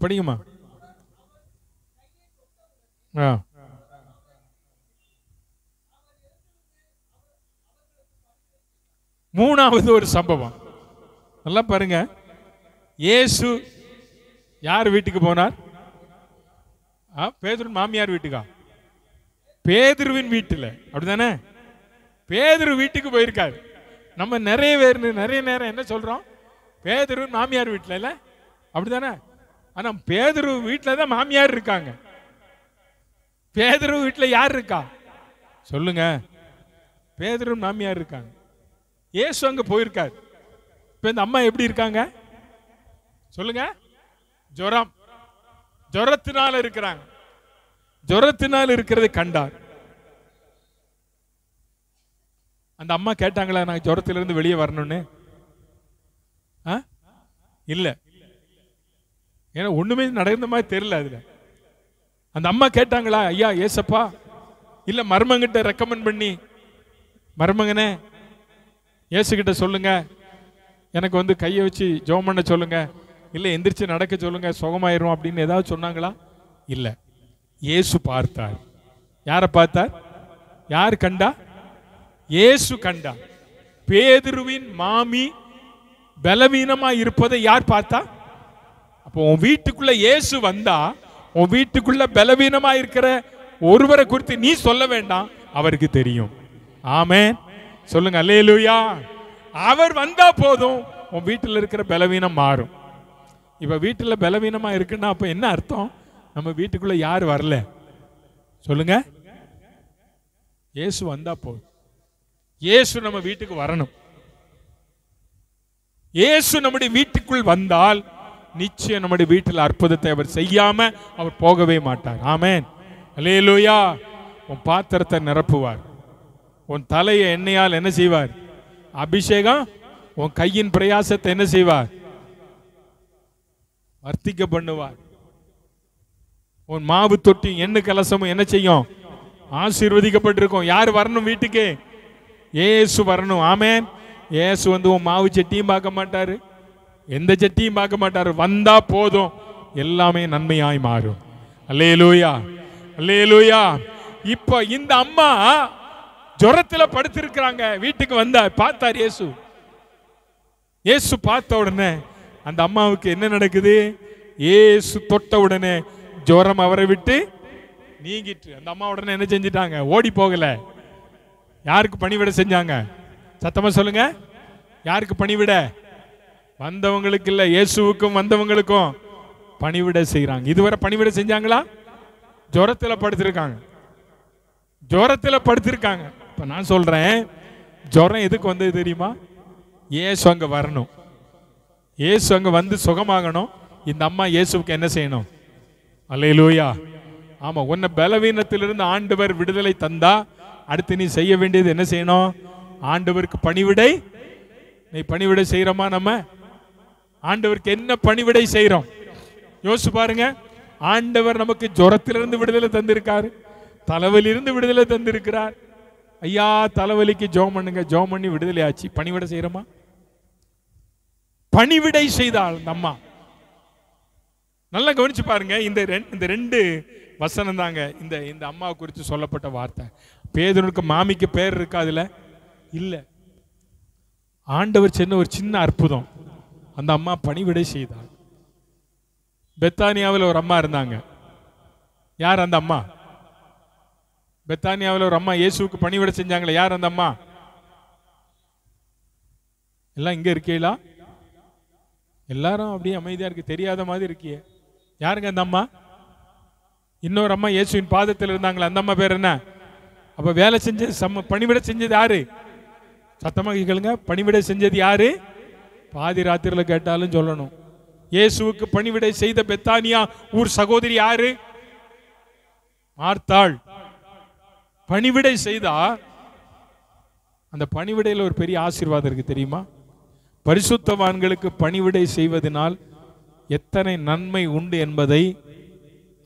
படிக்குமா? மூணாவது ஒரு சம்பவம் நல்லா பாருங்க. இயேசு யார் வீட்டுக்கு போனார்? பேதுரு மாமியார் வீட்டுக்கா? பேதுருவின் வீட்டுல, அப்படிதானே? பேதுரு வீட்டுக்கு போயிருக்காரு. நம்ம நிறைய பேர் நிறைய நேரம் என்ன சொல்றோம், பேதுரு மாமியார் வீட்டுல இல்ல, அப்படிதானே? ஆனா பேதுரு வீட்டுல தான் மாமியார் இருக்காங்க. பேதுரு வீட்டுல யார் இருக்கா சொல்லுங்க? பேதுரு மாமியார் இருக்காங்க. இயேசு அங்க போயிருக்காரு. இப்ப இந்த அம்மா எப்படி இருக்காங்க சொல்லுங்க? ஜுரம், ஜுரத்தினால இருக்கிறாங்க. ஜுரத்தினால் இருக்கிறதை கண்டார். அந்த அம்மா கேட்டாங்களா நான் ஜுரத்திலிருந்து வெளியே வரணும்னு? இல்ல, ஏன்னா ஒண்ணுமே நடந்த மாதிரி தெரியல அதுல. அந்த அம்மா கேட்டாங்களா ஐயா ஏசப்பா, இல்ல மருமகிட்ட ரெக்கமெண்ட் பண்ணி, மருமகனே இயேசுகிட்ட சொல்லுங்க, எனக்கு வந்து கையை வச்சு ஜெபம் பண்ண சொல்லுங்க, இல்ல எந்திரிச்சு நடக்க சொல்லுங்க, சுகமாயிரும் அப்படின்னு ஏதாவது சொன்னாங்களா? இல்ல. இயேசு பார்த்தார். யாரை பார்த்தார்? யார் கண்டா? இயேசு கண்டா. பேதுருவின் மாமி பலவீனமா இருப்பதை யார் பார்த்தா? அப்போ உன் வீட்டுக்குள்ள இயேசு வந்தா, உன் வீட்டுக்குள்ள பலவீனமா இருக்கிற ஒருவரை குறித்து நீ சொல்ல வேண்டாம், அவருக்கு தெரியும். ஆமென், சொல்லுங்க அல்லேலூயா. அவர் வந்தா போதும் உன் வீட்டில் இருக்கிற பலவீனம் மாறும். இப்ப வீட்டுல பலவீனமா இருக்குன்னா அப்ப என்ன அர்த்தம்? நம்ம வீட்டுக்குள்ள யார் வரல சொல்லுங்க? இயேசு வந்தா போதும். இயேசு நம்ம வீட்டுக்கு வரணும். இயேசு நம்முடைய வீட்டுக்குள் வந்தால் நிச்சயம் நம்முடைய வீட்டில் அற்புதத்தை அவர் செய்யாம அவர் போகவே மாட்டார். ஆமென், அல்லேலூயா. உன் பாத்திரத்தை நிரப்புவார். உன் தலையை எண்ணெயால் என்ன செய்வார்? அபிஷேகம். உன் கையின் பிரயாசத்தை என்ன செய்வார்? வர்த்திக்க பண்ணுவார். உன் மாவு தொட்டி எண்ணெய் கலசமும் என்ன செய்யும்? ஆசீர்வதிக்கப்பட்டிருக்கும். யார் வரணும் வீட்டுக்கு? இயேசு வரணும். ஆமென். இயேசு வந்து உன் மாவு சட்டியும் பார்க்க மாட்டாரு, எந்த சட்டியும் பார்க்க மாட்டாரு. வந்தா போதும் எல்லாமே நன்மையாய் மாறும். அல்லேலூயா, அல்லேலூயா. இப்ப இந்த அம்மா ஜுரத்துல படுத்திருக்கிறாங்க. வீட்டுக்கு வந்தா பார்த்தார் இயேசு. இயேசு பார்த்த உடனே அந்த அம்மாவுக்கு என்ன நடக்குது? இயேசு தொட்ட உடனே ஜுரம் அவரை விட்டு நீங்கிட்டு. அந்த அம்மா உடனே என்ன செஞ்சிட்டாங்க? ஓடி போகல. யாருக்கு பணிவிட செஞ்சாங்க? சத்தமா சொல்லுங்க. யாருக்கு பணிவிட? வந்தவங்களுக்கு இல்ல, இயேசுவுக்கும் வந்தவங்களுக்கும் பணிவிட செய்யறாங்க. இதுவரை பணிவிட செஞ்சாங்களா? ஜுரத்துல படுத்திருக்காங்க, ஜுரத்துல படுத்திருக்காங்க. இப்ப நான் சொல்றேன், ஜுரம் எதுக்கு வந்தது தெரியுமா? இயேசு அங்க வரணும், இயேசு அங்க வந்து சுகமாகணும். இந்த அம்மா இயேசுவுக்கு என்ன செய்யணும்? அல்லேலூயா. ஆமா, உன்னை பலவீனத்திலிருந்து ஆண்டவர் விடுதலை தந்தா அடுத்து நீ செய்ய வேண்டியது என்ன செய்யணும்? ஆண்டவருக்கு பணிவிடை. நீ பணிவிடை செய்யறோமா? நம்ம ஆண்டவருக்கு என்ன பணிவிடை செய்யறோம்? யோசிச்சு பாருங்க. ஆண்டவர் நமக்கு ஜுரத்திலிருந்து விடுதலை தந்திருக்காரு, தலைவலியிலிருந்து விடுதலை தந்திருக்கிறார். ஐயா தலைவலிக்கு ஜெபம் பண்ணுங்க, ஜெபம் பண்ணி விடுதலை ஆச்சு. பணிவிடை செய்யறோமா? பணிவிடை செய்தால் அம்மா. நல்லா கவனிச்சு பாருங்க. இந்த ரெண்டு வசனம் தாங்க இந்த அம்மா குறித்து சொல்லப்பட்ட வார்த்தை. பேதுருக்கு மாமிக்கு பேர் இருக்கா அதுல? இல்ல. ஆண்டவர் சொன்ன ஒரு சின்ன அற்புதம். அந்த அம்மா பணிவிடை செய்தாள். பெத்தானியாவில் ஒரு அம்மா இருந்தாங்க. யார் அந்த அம்மா? பெத்தானியாவில் ஒரு அம்மா இயேசுவுக்கு பணிவிடை செஞ்சாங்களே, யார் அந்த அம்மா? எல்லாம் இங்க இருக்கீங்களா? எல்லாரும் அப்படியே அமைதியா இருக்கு, தெரியாத மாதிரி இருக்கியே. யாருங்க அந்த அம்மா? இன்னொரு அம்மா இயேசுவின் பாதத்தில் இருந்தாங்களே, அந்த அம்மா பேர் என்ன? அப்ப வேலை செஞ்சது பணிவிட செஞ்சது யாரு? சத்தமாக கேளுங்க. பணிவிடை செஞ்சது யாரு? பாதி ராத்திரில கேட்டாலும் சொல்லணும். இயேசுவுக்கு பணிவிடை செய்த பெத்தானியா ஊர் சகோதரி யாரு? மார்த்தாள். பணிவிடை செய்தா அந்த பணிவிடையில் ஒரு பெரிய ஆசீர்வாதம் இருக்கு தெரியுமா? பரிசுத்தவான்களுக்கு பணிவிடை செய்வதனால் எத்தனை நன்மை உண்டு என்பதை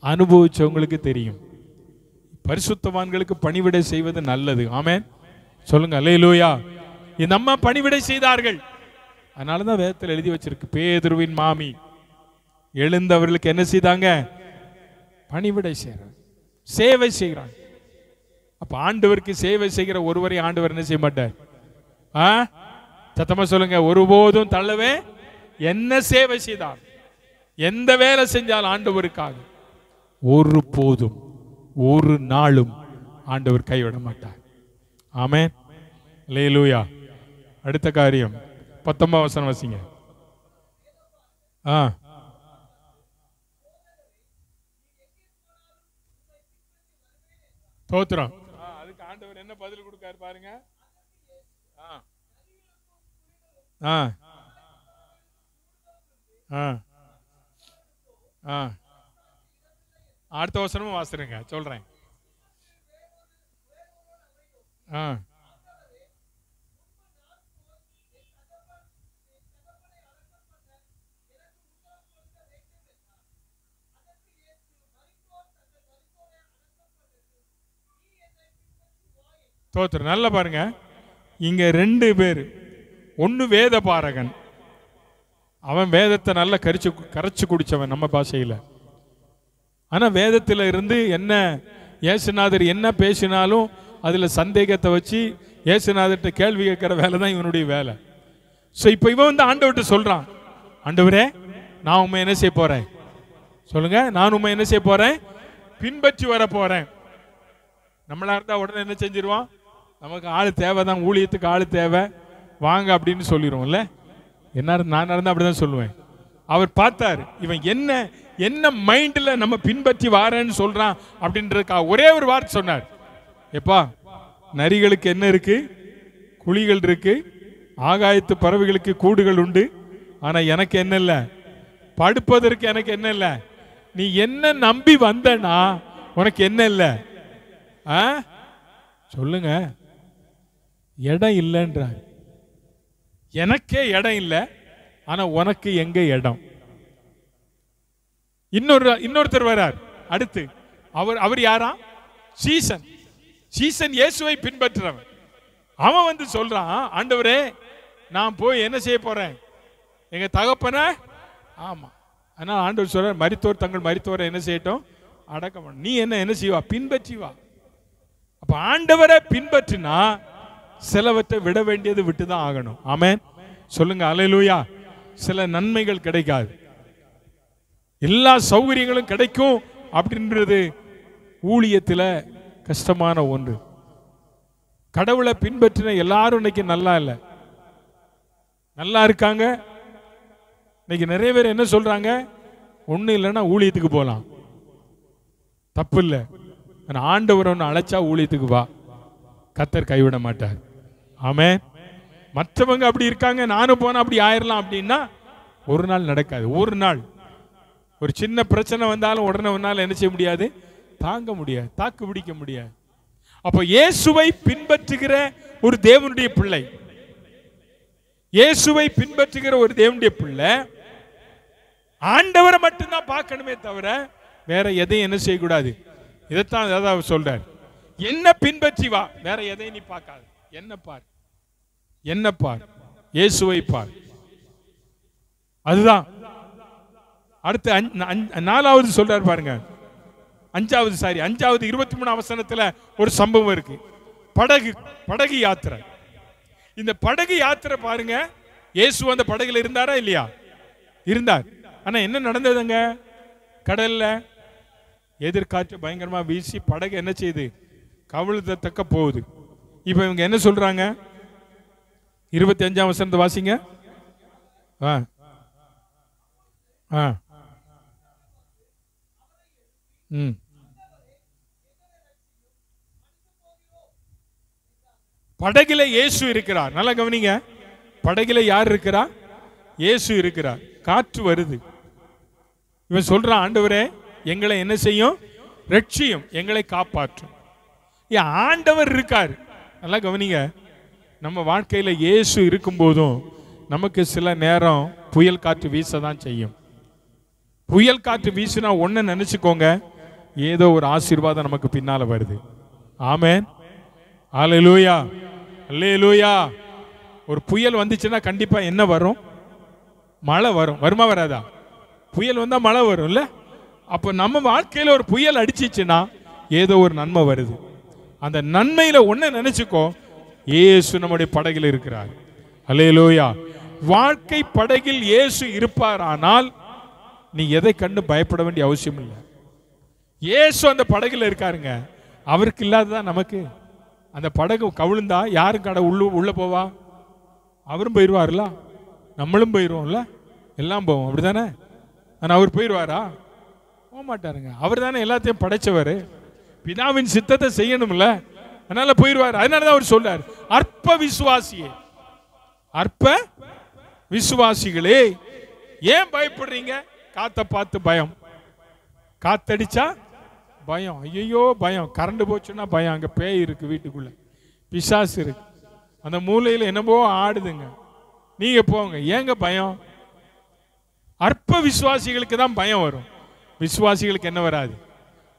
அனுபவிச்சவங்களுக்கு தெரியும். பரிசுத்தவான்களுக்கு பணிவிடை செய்வது நல்லது. ஆமென் சொல்லுங்க. அல்லேலூயா. இந்த அம்மா பணிவிடை செய்தார்கள். அதனாலதான் வேதத்தில் எழுதி வச்சிருக்கு, பேதுருவின் மாமி எழுந்தவர்களுக்கு என்ன செய்தாங்க? பணிவிடை செய்யறாங்க, சேவை செய்கிறாங்க. அப்ப ஆண்டவருக்கு சேவை செய்கிற ஒருவரை ஆண்டவர் என்ன செய்ய மாட்டார்? சத்தமா சொல்லுங்க. ஒருபோதும் தள்ளவே. என்ன சேவை செய்தார், எந்த வேலை செஞ்சாலும் ஆண்டவருக்காக ஒரு போதும் ஒரு நாளும் ஆண்டவர் கைவிட மாட்டார். ஆமென் அல்லேலூயா. அடுத்த காரியம் 19 வசனம் வாசிங்க. தோத்திரம். அதுக்கு ஆண்டவர் என்ன பதில் கொடுக்காரு பாருங்க. அடுத்த வசனமும் வாசிருங்க, சொல்றேன். தோத்திரம். நல்லா பாருங்க, இங்க 2 பேர். ஒன்னு வேத பாரகன், அவன் வேதத்தை நல்லா கரைச்சு குடிச்சவன் நம்ம பாஷையில். ஆனா வேதத்தில் இருந்து என்ன இயேசுநாதர் என்ன பேசினாலும் அதுல சந்தேகத்தை வச்சு இயேசுநாதர்கிட்ட கேள்வி கேட்கிற வேலை தான் இவனுடைய வேலை. ஸோ இப்போ இவன் வந்து ஆண்டவர்கிட்ட சொல்றான், ஆண்டவரே நான் உண்மை என்ன செய்ய போறேன்? சொல்லுங்க. நான் உண்மை என்ன செய்ய போறேன்? பின்பற்றி வர போறேன். நம்மளா இருந்தா உடனே என்ன செஞ்சிருவான்? நமக்கு ஆள் தேவைதான், ஊழியத்துக்கு ஆள் தேவை, வாங்க அப்படின்னு சொல்லிடுவோம்ல. என்ன நான் இருந்தா அப்படிதான் சொல்லுவேன். அவர் பார்த்தார், இவன் என்ன என்ன மைண்ட்ல நம்ம பின்பற்றி வாரேன்னு சொல்றான் அப்படின்றதுக்கா ஒரே ஒரு வார்த்தை சொன்னார். எப்பா, நரிகளுக்கு என்ன இருக்கு? குழிகள் இருக்கு, ஆகாயத்து பறவைகளுக்கு கூடுகள் உண்டு, ஆனா எனக்கு என்ன இல்லை, படுப்பதற்கு எனக்கு என்ன இல்லை. நீ என்ன நம்பி வந்தனா உனக்கு என்ன இல்லை? சொல்லுங்க. இடம் இல்லைன்றார். எனக்கே இடம் இல்லை, ஆனா உனக்கு எங்க இடம்? இன்னொருத்தர் வரார் அடுத்து. அவர் யாரா? சீசன். சீசன் இயேசுவை பின்பற்றுறவன். அவன் வந்து சொல்றான், ஆண்டவரே நான் போய் என்ன செய்ய போறேன்? எங்க தகப்பன. ஆமா. ஆனா ஆண்டவர் சொல்ற, மரித்தோர் தங்கள் மரித்தோரை என்ன செய்யட்டும்? அடக்கம். நீ என்ன செய்வா? பின்பற்றி வா. அப்ப ஆண்டவரை பின்பற்றினா சிலவற்றை விட வேண்டியது விட்டுதான் ஆகணும். ஆமென் சொல்லுங்க. அல்லேலூயா. சில நன்மைகள் கிடைக்காது, எல்லா சௌகரியங்களும் கிடைக்கும் அப்படின்றது ஊழியத்தில் கஷ்டமான ஒன்று. கடவுளை பின்பற்றின எல்லாரும் இன்னைக்கு நல்லா இல்லை, நல்லா இருக்காங்க. இன்னைக்கு நிறைய பேர் என்ன சொல்றாங்க? ஒன்றும் இல்லைன்னா ஊழியத்துக்கு போகலாம், தப்பு இல்லை. ஆண்டவர் ஒன்று அழைச்சா ஊழியத்துக்கு வா, கர்த்தர் கைவிட மாட்டார். ஆமென். மற்றவங்க அப்படி இருக்காங்க, நானும் போனா அப்படி ஆயிரலாம் அப்படின்னா ஒரு நாள் நடக்காது. ஒரு நாள் ஒரு சின்ன பிரச்சனை வந்தாலும் உடனே ஒரு நாள் என்ன செய்ய முடியாது? தாங்க முடியாது, தாக்கு பிடிக்க முடியாது. அப்போ இயேசுவை பின்பற்றுகிற ஒரு தேவனுடைய பிள்ளை, இயேசுவை பின்பற்றுகிற ஒரு தேவனுடைய பிள்ளை ஆண்டவரை மட்டும்தான் பார்க்கணுமே தவிர வேற எதையும் என்ன செய்யக்கூடாது. இதைத்தான் அதாவது சொல்றார், என்ன பின்பற்றி வா, வேற எதையும் நீ பார்க்காது. என்ன பார், என்ன பார், இயேசுவை பார். அதுதான். அடுத்து 4வது சொல்றார் பாருங்க. 5வது 23 வசனத்துல ஒரு சம்பவம் இருக்கு. படகு யாத்திரை. இந்த படகு யாத்திரை பாருங்க, இயேசு அந்த படகுல இருந்தாரா இல்லையா? இருந்தார். ஆனா என்ன நடந்ததுங்க? கடல்ல எதிர்காற்று பயங்கரமா வீசி படகு என்ன செய்யுது? கவிழ்த்தக்க போகுது. இப்ப இவங்க என்ன சொல்றாங்க? 25ஆம் வசனத்தை வாசிங்க. படகில இயேசு இருக்கிறார். நல்லா கவனிங்க, படகில யார் இருக்கிறா? இயேசு இருக்கிறார். காற்று வருது. இவன் சொல்றான், ஆண்டவரே எங்களை என்ன செய்யும்? ரட்சியும், எங்களை காப்பாற்றும். ஆண்டவர் இருக்கார். நல்லா கவனிங்க, நம்ம வாழ்க்கையில இயேசு இருக்கும் போதும் நமக்கு சில நேரம் புயல் காற்று வீசதான் செய்யும். புயல் காற்று வீசினா ஒன்னு நினைச்சுக்கோங்க, ஏதோ ஒரு ஆசீர்வாதம் நமக்கு பின்னால வருது. ஆமென், அல்லேலூயா, அல்லேலூயா. ஒரு புயல் வந்துச்சுன்னா கண்டிப்பா என்ன வரும்? மழை வரும். வருமா வராதா? புயல் வந்தா மழை வரும் இல்ல? அப்ப நம்ம வாழ்க்கையில ஒரு புயல் அடிச்சிச்சுன்னா ஏதோ ஒரு நன்மை வருது. அந்த நன்மையில ஒண்ணு நினைச்சுக்கோ, இயேசு நம்முடைய படகில் இருக்கிறார். அல்லேலூயா. வாழ்க்கை படகில் இயேசு இருப்பார். ஆனால் நீ எதை கண்டு பயப்பட வேண்டிய அவசியம் இல்லை. இயேசு அந்த படகுல இருக்காருங்க. அவருக்கு இல்லாததான் நமக்கு. அந்த படகு கவிழ்ந்தா யாரும் கடை உள்ள போவா? அவரும் போயிடுவார்ல, நம்மளும் போயிடுவோம்ல, எல்லாம் போவோம், அப்படிதானே? ஆனா அவர் போயிடுவாரா? போக மாட்டாருங்க. அவர் தானே எல்லாத்தையும் படைச்சவர். பிதாவின் சித்தத்தை செய்யணும்ல, அதனால போயிடுவார். அதனாலதான் அவர் சொல்றார், அற்ப விசுவாசியே, அற்ப விசுவாசிகளே ஏன் பயப்படுறீங்க? காத்த பார்த்து பயம், காத்தடிச்சா பயம், ஐயோ பயம், கரண்ட் போச்சுன்னா பயம், அங்க பேய் இருக்கு, வீட்டுக்குள்ள பிசாசு இருக்கு, அந்த மூலையில என்னமோ ஆடுதுங்க, நீங்க போங்க, ஏங்க பயம்? அற்ப விசுவாசிகளுக்கு தான் பயம் வரும், விசுவாசிகளுக்கு என்ன வராது?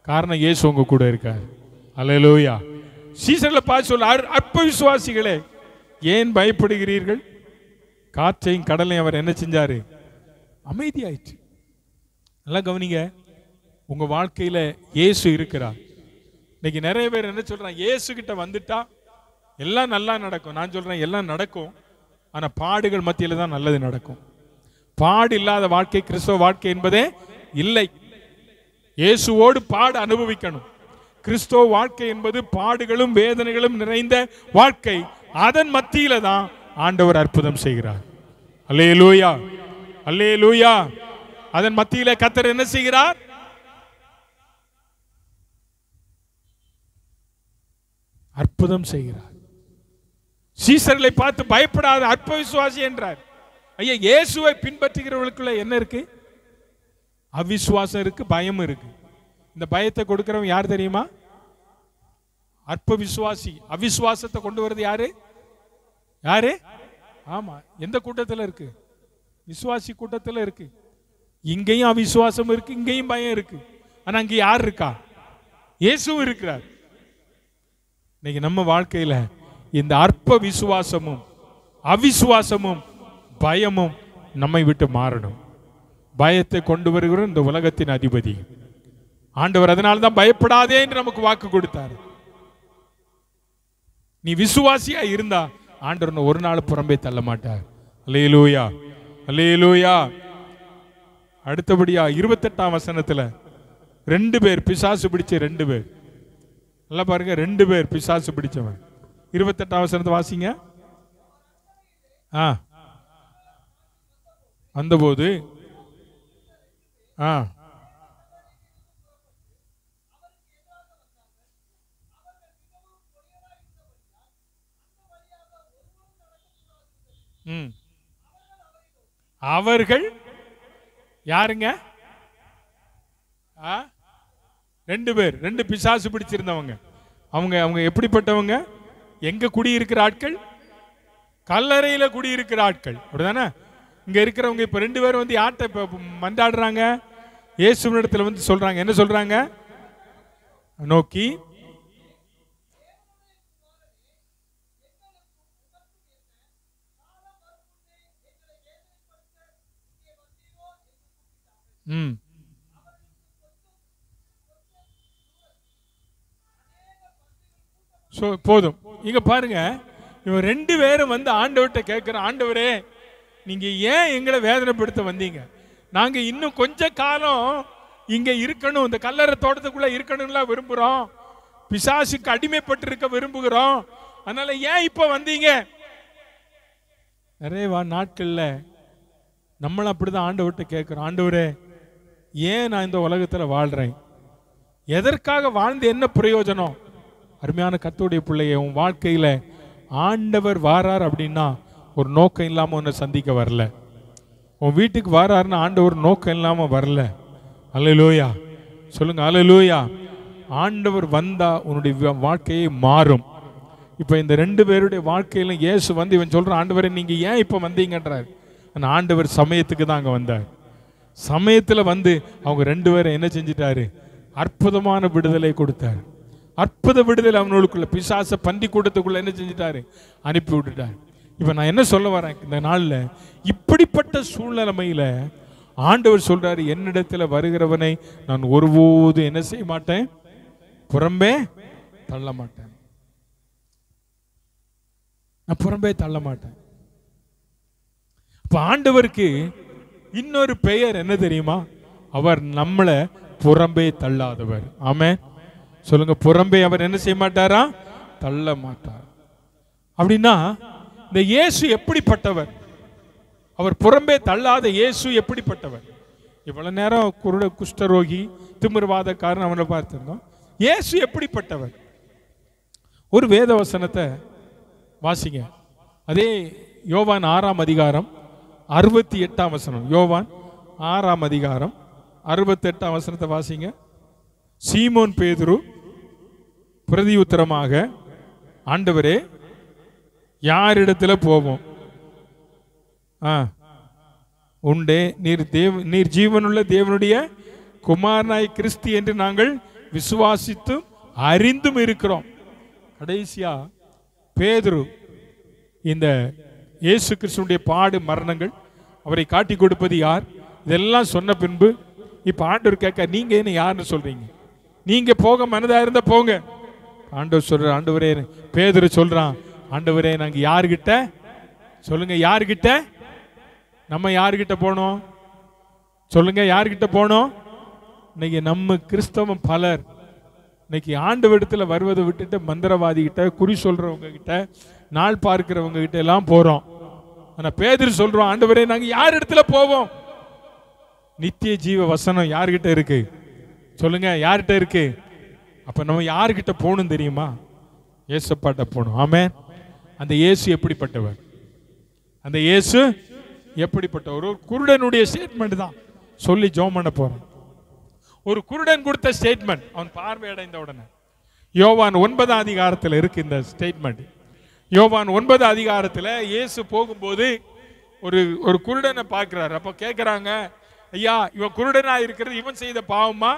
காரணம் இயேசு உங்க கூட இருக்காரு. அல்லேலூயா. சீசர்ல பார்த்து சொல்ல, அற்ப விசுவாசிகளே ஏன் பயப்படுகிறீர்கள்? காற்றையும் கடலையும் அவர் என்ன செஞ்சாரு? அமைதியாயிற்று. நல்லா கவனிங்க, உங்க வாழ்க்கையில இயேசு இருக்கிறார். இன்னைக்கு நிறைய பேர் என்ன சொல்றாங்க? இயேசு கிட்ட வந்துட்டா எல்லாம் நல்லா நடக்கும். நான் சொல்றேன், எல்லாம் நடக்கும், ஆனா பாடுகள் மத்தியில தான் நல்லது நடக்கும். பாடு இல்லாத வாழ்க்கை கிறிஸ்தவ வாழ்க்கை என்பதே இல்லை. இயேசுவோடு பாடு அனுபவிக்கணும். கிறிஸ்தவ வாழ்க்கை என்பது பாடுகளும் வேதனைகளும் நிறைந்த வாழ்க்கை. அதன் மத்தியில தான் ஆண்டவர் அற்புதம் செய்கிறார். அல்லேலூயா, அல்லேலூயா. அதன் மத்தியில கர்த்தர் என்ன செய்கிறார்? அற்புதம் செய்கிறார். சீசர்களை பார்த்து பயப்படாத அற்ப விசுவாசி என்றார். ஐயா, இயேசுவை பின்பற்றுகிறவர்களுக்குள்ள என்ன இருக்கு? அவிசுவாசம் இருக்கு, பயம் இருக்கு. இந்த பயத்தை கொடுக்கிறவன் யார் தெரியுமா? அற்ப விசுவாசி. அவிசுவாசத்தை கொண்டு வருது யாரு? யாரு? ஆமா, எந்த கூட்டத்தில் இருக்கு? விசுவாசி கூட்டத்தில் இருக்கு. இங்கேயும் அவிசுவாசம் இருக்கு, இங்கேயும் பயம் இருக்கு. ஆனா அங்க யார் இருக்கா? இயேசுவும் இருக்கிறார். இன்னைக்கு நம்ம வாழ்க்கையில இந்த அற்ப விசுவாசமும் அவிசுவாசமும் பயமும் நம்மை விட்டு மாறணும். பயத்தை கொண்டு வருகிற இந்த உலகத்தின் அதிபதி ஆண்டவர். அதனால்தான் பயப்படாதே என்று நமக்கு வாக்கு கொடுத்தார். நீ விசுவாசியா இருந்தா ஆண்டவர் ஒரு நாள் புறம்பே தள்ள மாட்டார். அல்லேலூயா, அல்லேலூயா. அடுத்தபடியா 28ஆம் வசனத்துல 2 பேர் பிசாசு பிடிச்ச 2 பேர். நல்லா பாருங்க, 2 பேர் பிசாசு பிடிச்சவன். 28ஆம் வசனத்தை வாசிங்க. வந்தபோது அவர்கள் யாருங்க? 2 பேர், 2 பிசாசு பிடிச்சிருந்தவங்க. அவங்க எப்படிப்பட்டவங்க? எங்க குடியிருக்கிற ஆட்கள்? கல்லறையில குடியிருக்கிற ஆட்கள், அப்படிதானே? இங்க இருக்கிறவங்க இப்ப 2 பேரும் வந்து யார்கிட்ட இப்ப மன்றாடுறாங்க? இயேசுவினிடத்துல வந்து சொல்றாங்க. என்ன சொல்றாங்க? நோக்கி போதும். இங்க பாருங்க, இவன் 2 பேரும் வந்து ஆண்டவர்கிட்ட கேட்கிறான், ஆண்டவரே நீங்க ஏன் எங்களை வேதனைப்படுத்த வந்தீங்க? நாங்க இன்னும் கொஞ்ச காலம் இங்க இருக்கணும், இந்த கல்லறை தோட்டத்துக்குள்ள இருக்கணும்லாம் விரும்புறோம், பிசாசுக்கு அடிமைப்பட்டு இருக்க விரும்புகிறோம், அதனால ஏன் இப்ப வந்தீங்க? நிறைய நாட்கள்ல நம்மளும் அப்படிதான் ஆண்டவர்கிட்ட கேட்கிறோம், ஆண்டவரே ஏன் நான் இந்த உலகத்துல வாழ்றேன்? எதற்காக வாழ்ந்து என்ன பிரயோஜனம்? அருமையான கர்த்தருடைய பிள்ளையை, உன் வாழ்க்கையில ஆண்டவர் வாரார் அப்படின்னா ஒரு நோக்கம் இல்லாமல் உன்னை சந்திக்க வரல. உன் வீட்டுக்கு வாராருன்னா ஆண்டவர் நோக்கம் இல்லாமல் வரல. அல்லேலூயா சொல்லுங்க, அல்லேலூயா. ஆண்டவர் வந்தா உன்னுடைய வாழ்க்கையை மாறும். இப்போ இந்த 2 பேருடைய வாழ்க்கையில இயேசு வந்து இவன் சொல்றான், ஆண்டவரே நீங்க ஏன் இப்போ வந்தீங்கன்றார். அந்த ஆண்டவர் சமயத்துக்கு தான் அங்கே வந்தார். சமயத்தில் வந்து அவங்க 2 பேரும் என்ன செஞ்சிட்டாரு? அற்புதமான விடுதலை கொடுத்தார். அற்புத விடுதலை அவனுக்குள்ள, பிசாச பன்றி கூட்டத்துக்குள்ள என்ன செஞ்சிட்டாரு? அனுப்பி விட்டுட்டார். இப்போ நான் என்ன சொல்ல வரேன், இந்த நாளில் இப்படிப்பட்ட சூழ்நிலைமையில ஆண்டவர் சொல்றாரு, என்னிடத்தில் வருகிறவனை நான் ஒருபோது என்ன செய்ய மாட்டேன், புறம்பே தள்ள மாட்டேன். நான் புறம்பே தள்ள மாட்டேன். இப்ப ஆண்டவருக்கு இன்னொரு பெயர் என்ன தெரியுமா? அவர் நம்மளை புறம்பே தள்ளாதவர். ஆமென் சொல்லுங்க. புறம்பே அவர் என்ன செய்ய மாட்டாரா? தள்ள மாட்டார். அப்படின்னா இந்த இயேசு எப்படிப்பட்டவர்? அவர் புறம்பே தள்ளாத இயேசு எப்படிப்பட்டவர்? இவ்வளவு நேரம் குருட, குஷ்டரோகி, திமிர்வாதக்காரன் அவனை பார்த்திருந்தோம். இயேசு எப்படிப்பட்டவர்? ஒரு வேத வசனத்தை வாசிங்க. அதே யோவான் 6ஆம் அதிகாரம் 68ஆம் வசனம். யோவான் 6ஆம் அதிகாரம் 68ஆம் வசனத்தை வாசிங்க. சீமோன் பேதுரு பிரதி உத்தரமாக, ஆண்டவரே யாரிடத்துல போவோம்? உண்டே, நீர் ஜீவனுள்ள தேவனுடைய குமாரனாய் கிறிஸ்து என்று நாங்கள் விசுவாசித்தும் அறிந்தும் இருக்கிறோம். கடைசியா பேதுரு இந்த இயேசு கிறிஸ்துடைய பாடு மரணங்கள், அவரை காட்டி கொடுப்பது யார், இதெல்லாம் சொன்ன பின்பு இப்ப ஆண்டவர் கேட்க, நீங்க என்ன யாருன்னு சொல்றீங்க? நீங்க போக மனதா இருந்தா போங்க. ஆண்டவர் சொல்ற, ஆண்டவரே, பேதுரு சொல்றான், ஆண்டவரே நாங்க யாருகிட்ட சொல்லுங்க, யாருகிட்ட? நம்ம யாருகிட்ட போனோம் சொல்லுங்க, யாருகிட்ட போனோம்? இன்னைக்கு நம்ம கிறிஸ்தவம் பலர் இன்னைக்கு ஆண்டவரிடத்துல வருவதை விட்டுட்டு மந்திரவாதி கிட்ட, குறி சொல்றவங்க கிட்ட, நாள் பார்க்கிறவங்க கிட்ட எல்லாம் போறோம். ஆனா பேதுரு சொல்றோம், ஆண்டவரே நாங்க யார் இடத்துல போவோம்? நித்திய ஜீவ வசனம் யார்கிட்ட இருக்கு சொல்லுங்க, யார்கிட்ட இருக்கு? அப்ப நம்ம யார்கிட்ட போகணும் தெரியுமா? இயேசுப்பாட்ட போகணும். ஆமென். அந்த இயேசு எப்படிப்பட்டவர்? அந்த இயேசு எப்படிப்பட்டவர்? ஒரு குருடனுடைய ஸ்டேட்மெண்ட் தான் சொல்லி ஜெபம் பண்ண போறோம். ஒரு குருடன் கொடுத்த ஸ்டேட்மெண்ட், அவன் பார்வை அடைந்த உடனே. யோவான் 9ஆம் அதிகாரத்தில் இருக்கு இந்த ஸ்டேட்மெண்ட். யோவான் 9ஆம் அதிகாரத்தில் இயேசு போகும்போது ஒரு குருடனை பார்க்கிறார். அப்போ கேட்குறாங்க, ஐயா இவன் குருடனா இருக்கிறது இவன் செய்த பாவமா,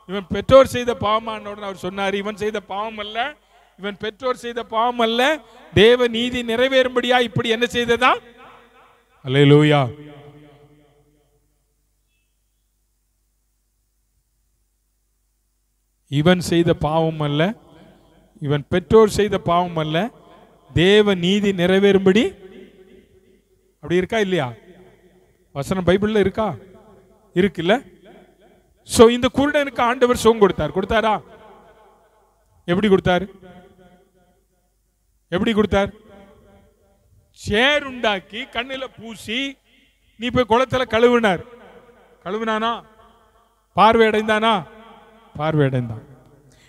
இவன் பெற்றோர் செய்த பாவமான உடனே அவர் சொன்னார், இவன் செய்த பாவம் அல்ல, இவன் பெற்றோர் செய்த பாவம் அல்ல, தேவ நீதி நிறைவேறும்படியா இப்படி என்ன செய்ததா? அல்லேலூயா. இவன் செய்த பாவம் அல்ல, இவன் பெற்றோர் செய்த பாவம் அல்ல, தேவ நீதி நிறைவேறும்படி. அப்படி இருக்கா இல்லையா? வசனம் பைபிள்ல இருக்கா? இருக்குல்ல? சோ இந்த குருடனுக்கு ஆண்டவர் சுகம் கொடுத்தாரா? எப்படி கொடுத்தார்? எப்படி கொடுத்தார்? சேர் உண்டாக்கி கண்ணில பூசி நீ போய் குளத்துல கழுவினானா? பார்வை அடைந்தானா? பார்வை அடைந்தான்.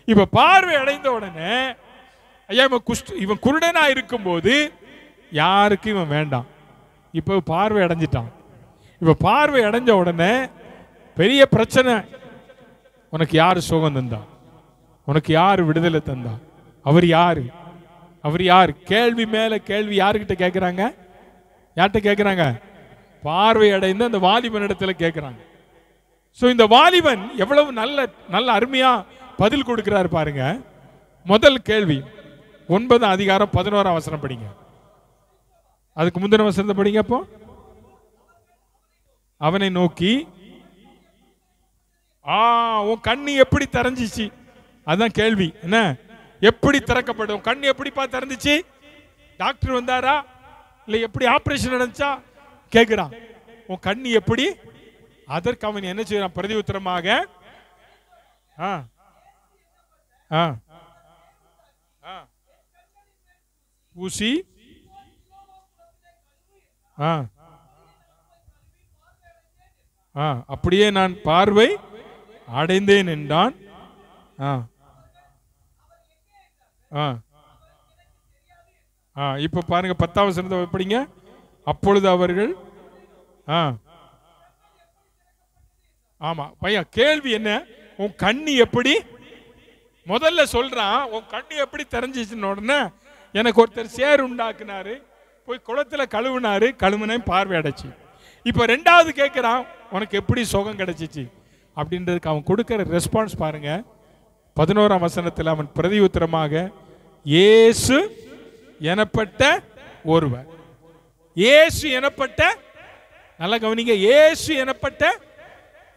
இப்ப பார்வை அடைந்த உடனே, ஐயா இவன் குருடனா இருக்கும் போது யாருக்கும் இவன் வேண்டாம். இப்ப பார்வை அடைஞ்சிட்டான். இப்ப பார்வை அடைஞ்ச உடனே பெரிய பிரச்சனை. உனக்கு யாரு சுகம் தந்தா? உனக்கு யாரு விடுதலை தந்தா? அவர் யாரு? அவர் யார்? கேள்வி மேல கேள்வி யாருக்கிட்ட கேட்கிறாங்க? யார்கிட்ட கேட்கிறாங்க? பார்வை அடைந்த அந்த வாலிபன் இடத்துல கேட்கிறாங்க. சோ இந்த வாலிபன் எவ்வளவு நல்ல அருமையா பதில் கொடுக்கிறார் பாருங்க. முதல் கேள்வி 9ஆம் அதிகாரம் 11ஆம் வசனம் படிங்க. அதுக்கு முந்தின வசனத்தை படிங்க. அப்போ அவனை நோக்கி, உன் கண்ணு எப்படி திறந்துச்சு? அதான் கேள்வி. என்ன? எப்படி திறக்கப்படும்? கண் எப்படிப்பா திறந்துச்சு? டாக்டர் வந்தாரா இல்ல எப்படி ஆபரேஷன் நடந்துச்சா கேட்கிறான். உன் கண்ணு எப்படி? அதற்கு அவன் என்ன செய்யறான்? பிரதி உத்தரமாக, ஊசி அப்படியே நான் பார்வை அடைந்தேன் என்றான். இப்ப பாருங்க 10வது வசனத்தை படிங்க. அப்பொழுது அவர்கள் ஆமா பையா, கேள்வி என்ன? உன் கண்ணி எப்படி, முதல்ல சொல்றான் உன் கண்ணி எப்படி தெரிஞ்சிச்சுன்னு உடனே, எனக்கு ஒருத்தர் சேர் உண்டாக்குனாரு, போய் குளத்துல கழுவுனாரு, கழுவுனேன், பார்வை அடைச்சு. இப்ப 2வது கேட்கிறான், உனக்கு எப்படி சுகம் கிடைச்சிச்சு அப்படின்றதுக்கு அவன் கொடுக்கிற ரெஸ்பான்ஸ் பாருங்க. 11ஆம் வசனத்தில் அவன் பிரதி உத்தரமாக, இயேசு எனப்பட்ட ஒருவர். இயேசு எனப்பட்ட, நல்லா கவனிங்க, இயேசு எனப்பட்ட,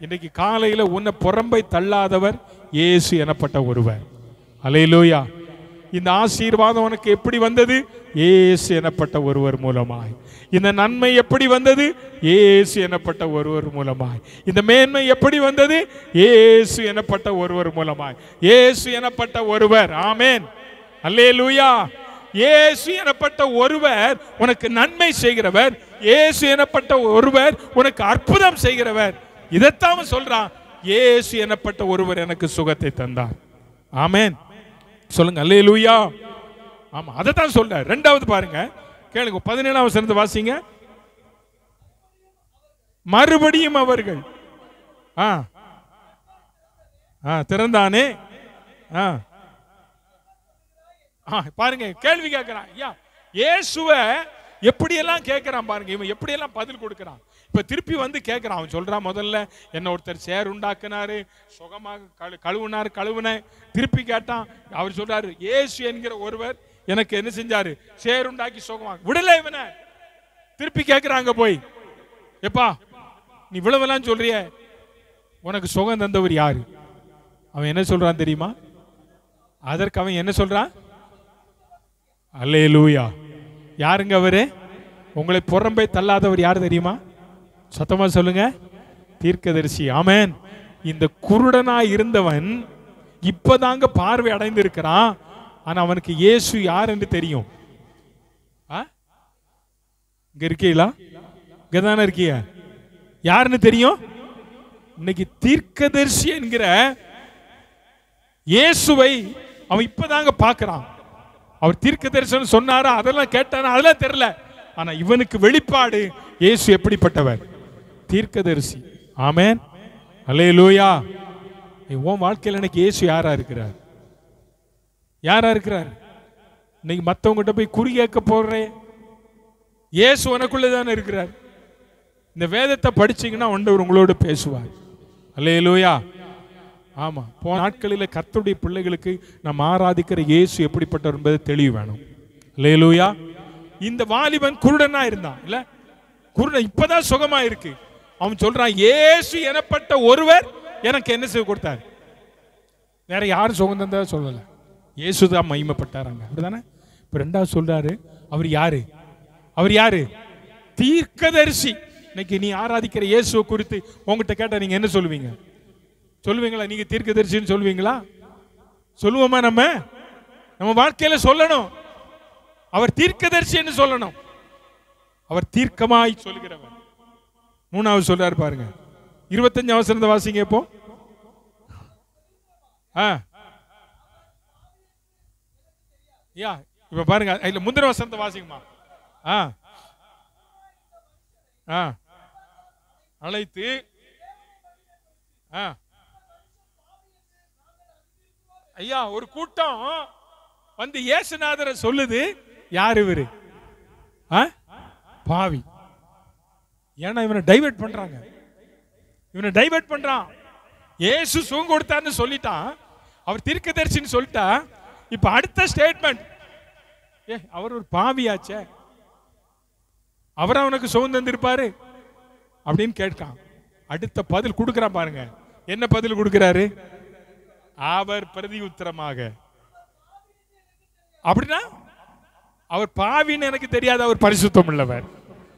இன்னைக்கு காலையில் உன்னை புறம்பை தள்ளாதவர் இயேசு எனப்பட்ட ஒருவர். அல்லேலூயா. இந்த ஆசீர்வாதம் உனக்கு எப்படி வந்தது? இயேசு எனப்பட்ட ஒருவர் மூலமாய். இந்த நன்மை எப்படி வந்தது? இயேசு எனப்பட்ட ஒருவர் மூலமாய். இந்த மேன்மை எப்படி வந்தது? இயேசு எனப்பட்ட ஒருவர் மூலமாய். இயேசு எனப்பட்ட ஒருவர். ஆமென், அல்லேலூயா. இயேசு எனப்பட்ட ஒருவர் உனக்கு நன்மை செய்கிறவர். இயேசு எனப்பட்ட ஒருவர் உனக்கு அற்புதம் செய்கிறவர். இதைத்தான் சொல்றான், இயேசு எனப்பட்ட ஒருவர் எனக்கு சுகத்தை தந்தார். ஆமென், சொல்லுங்க அல்லேலூயா. ஆமா, அதைத்தான் சொல்றார். 2வது பாருங்க, கேளுங்க, 17ஆம் வசனத்தை வாசிங்க. மறுபடியும் அவர்கள் திறந்தானே. பாருங்க, கேள்வி கேட்கிறான். இயேசுவை எப்படியெல்லாம் கேட்கிறான் பாருங்க, இவன் எப்படியெல்லாம் பதில் கொடுக்கிறான். இப்ப திருப்பி வந்து கேட்கிறான். அவன் சொல்றான், முதல்ல என்ன ஒருத்தர் சேர் உண்டாக்குனாரு, சுகமாக கழுவுனேன். திருப்பி கேட்டான். அவர் சொல்றாரு, இயேசு என்கிற ஒருவர் எனக்கு என்ன செஞ்சாரு? சேர் உண்டாக்கி சுகமாக விடல. இவனை திருப்பி கேட்கிறாங்க போய், எப்பா நீ இவ்வளவெல்லாம் சொல்றிய, உனக்கு சுகம் தந்தவர் யாரு? அவன் என்ன சொல்றான் தெரியுமா? அதற்கு அவன் என்ன சொல்றான்? அல்லேலூயா. யாருங்க அவரு? உங்களை புறம்பை தள்ளாதவர் யார் தெரியுமா? சத்தமா சொல்லுங்க, தீர்க்கதரிசி. ஆமென். இந்த குருடனா இருந்தவன் இப்பதாங்க பார்வை அடைந்திருக்கிறான். ஆனா அவனுக்கு இயேசு யார் என்று தெரியும். இங்க இருக்கீங்களா? இங்கதானே இருக்கீங்க. யாருன்னு தெரியும்? இன்னைக்கு தீர்க்கதரிசி என்கிற இயேசுவை அவன் இப்பதாங்க பார்க்கிறான். அவர் தீர்க்கதரிசனம் சொன்னாரா, அதெல்லாம் கேட்டானா, அதெல்லாம் தெரியல. ஆனா இவனுக்கு வெளிப்பாடு, இயேசு எப்படிப்பட்டவர்? தீர்க்கதரிசி. ஆமென், அல்லேலூயா. உன் வாழ்க்கையில் எனக்கு இயேசு யாரா இருக்கிறார்? யாரா இருக்கிறார்? இன்னைக்கு மற்றவங்கிட்ட போய் குறி கேட்க போறேன், இயேசு உனக்குள்ளதானே இருக்கிறார். இந்த வேதத்தை படிச்சீங்கன்னா ஆண்டவர் உங்களோடு பேசுவார். அல்லேலூயா. ஆமா, போன நாட்களில் கர்த்தருடைய பிள்ளைகளுக்கு நம்ம ஆராதிக்கிற இயேசு எப்படிப்பட்டவர் என்பது தெளிவு வேணும். அல்லேலூயா. இந்த வாலிபன் குருடனா இருந்தான் இல்ல, குருடன் இப்பதான் சுகமா இருக்கு. அவன் சொல்றான், இயேசு எனப்பட்ட ஒருவர் எனக்கு என்ன செய்ய கொடுத்தார்? வேற யாரும் சுகம் தந்தா சொல்லல, இயேசுதான் மகிமைப்பட்டாராங்க. அப்படிதானே? இப்ப 2வது சொல்றாரு, அவர் யாரு? அவர் யாரு? தீர்க்கதரிசி. இன்னைக்கு நீ ஆராதிக்கிற இயேசுவை குறித்து உங்ககிட்ட கேட்டா நீங்க என்ன சொல்லுவீங்க? சொல்லுவீங்களா? நீங்க தீர்க்கதரிசின்னு சொல்லுவீங்களா? சொல்லுவோமா? நம்ம வாழ்க்கையில சொல்லணும், அவர் தீர்க்கதரிசி என்று சொல்லணும். அவர் தீர்க்கமாய் சொல்கிறவர். 3வது சொல்றாரு பாருங்க, 25 வசனத்தை வாசிங்க. இப்போ இப்ப பாருங்க, இல்ல முந்தின வசனத்தை வாசிங்கம்மா. அழைத்து ஐயா, ஒரு கூட்டம் வந்து இயேசுநாதரை சொல்லுது, யார் இவரு? பாவி. ஏன்னா இவனை டைவர்ட் பண்றாங்க. இவனை டைவர்ட் பண்றான். இயேசு சுகம் கொடுத்தான்னு சொல்லிட்டான், அவர் தீர்க்கதரிசின்னு சொல்லிட்டா. இப்ப அடுத்த ஸ்டேட்மெண்ட், அவர் ஒரு பாவியாச்சே, அவர் அவனுக்கு சுகம் தந்திருப்பாரு அப்படின்னு கேட்கான். அடுத்த பதில் கொடுக்கிறான் பாருங்க. என்ன பதில் கொடுக்கிறாரு? அவர் பிரதி உத்தரமாக, அப்படின்னா அவர் பாவின்னு எனக்கு தெரியாது, அவர் பரிசுத்தம் உள்ளவர்.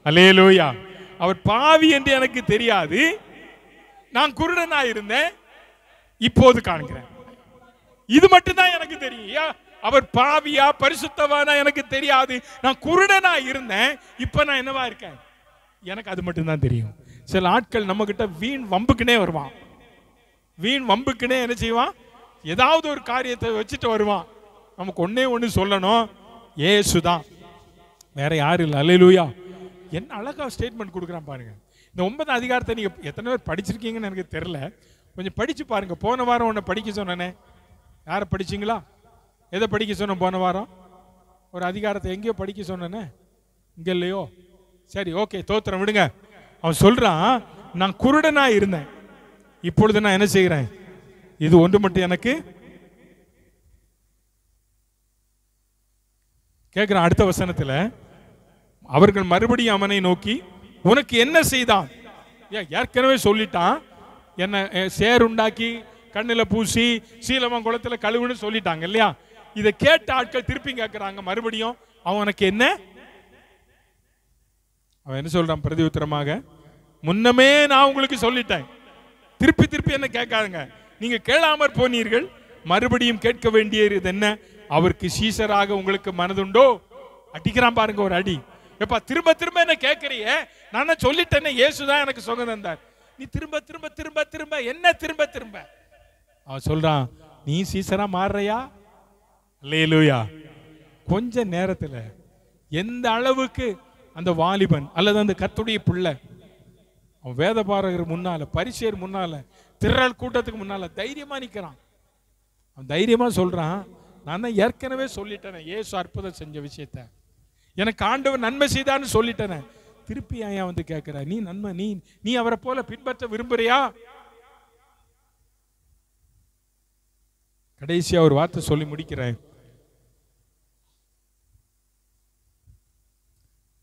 அல்லேலூயா. அவர் பாவி என்று எனக்கு தெரியாது, நான் குருடனா இருந்தேன், இப்போது காண்கிறேன். இது மட்டும்தான் எனக்கு தெரியும். அவர் பாவியா பரிசுத்தவானா எனக்கு தெரியாது, நான் குருடனா இருந்தேன், இப்ப நான் என்னவா இருக்கேன், எனக்கு அது மட்டும்தான் தெரியும். சில ஆட்கள் நம்ம கிட்ட வீண் வம்புக்குனே வருவான். வீண் வம்புக்குனே என்ன செய்வான்? ஏதாவது ஒரு காரியத்தை வச்சுட்டு வருவான். நமக்கு ஒன்னே ஒன்று சொல்லணும், இயேசுதான். வேற யாரும் இல்லை. அல்லேலூயா. என்ன அழகா ஸ்டேட்மெண்ட் கொடுக்குறான் பாருங்க. இந்த 9ஆம் அதிகாரத்தை நீங்க எத்தனை பேர் படிச்சிருக்கீங்கன்னு எனக்கு தெரியல, கொஞ்சம் படிச்சு பாருங்க. போன வாரம் உன்னை படிக்க சொன்னேனே, யாரை படிச்சிங்களா? எதை படிக்க சொன்ன போன வாரம்? ஒரு அதிகாரத்தை எங்கேயோ படிக்க சொன்னேனே, இங்க இல்லையோ? சரி, ஓகே, தோத்திரம் விடுங்க. அவன் சொல்றான், நான் குருடனா இருந்தேன், இப்பொழுது நான் என்ன செய்கிறேன்? இது ஒன்று மட்டும் எனக்கு கேட்கிறான். அடுத்த வசனத்துல அவர்கள் மறுபடியும் அவனை நோக்கி, உனக்கு என்ன செய்தான்? ஏற்கனவே சொல்லிட்டான், என்ன சேர் உண்டாக்கி கண்ணில் பூசி சீலவன் குளத்துல கழுவுன்னு சொல்லிட்டாங்க இல்லையா? இதை கேட்ட ஆட்கள் திருப்பி கேட்கிறாங்க மறுபடியும், அவனுக்கு என்ன? அவன் என்ன சொல்றான் பிரதி உத்தரமாக, முன்னமே நான் உங்களுக்கு சொல்லிட்டேன், திருப்பி திருப்பி என்ன கேட்காதுங்க, நீங்க கேளாமற் போனீர்கள், மறுபடியும் கேட்க வேண்டியது என்ன? அவருக்கு சீசராக உங்களுக்கு மனதுண்டோ? அடிக்கிறான் பாருங்க ஒரு அடி. எப்பா திரும்ப திரும்ப என்ன கேட்கறிய? நான் சொல்லிட்டேனே இயேசுதான் எனக்கு சுகம் தந்தார், நீ திரும்ப திரும்ப திரும்ப திரும்ப என்ன திரும்ப திரும்ப? அவன் சொல்றான், நீ சீசரா மாறுறியா? அல்லேலூயா. கொஞ்ச நேரத்துல எந்த அளவுக்கு அந்த வாலிபன் அல்லது அந்த கர்த்தருடைய பிள்ளை அவன் வேதபாரகர் முன்னால, பரிசேயர் முன்னால, திரள் கூட்டத்துக்கு முன்னால தைரியமா நிக்கிறான். அவன் தைரியமா சொல்றான், நான் தான் ஏற்கனவே சொல்லிட்டேனே இயேசு அற்புதம் செஞ்ச விஷயத்த, எனக்கு ஆண்டவர் நன்மை செய்தான்னு சொல்லிட்டேனே, திருப்பி ஏன் வந்து கேட்கிற? நீ நன்மை நீ அவரை போல பின்பற்ற விரும்புறியா? கடைசியா ஒரு வார்த்தை சொல்லி முடிக்கிறேன்.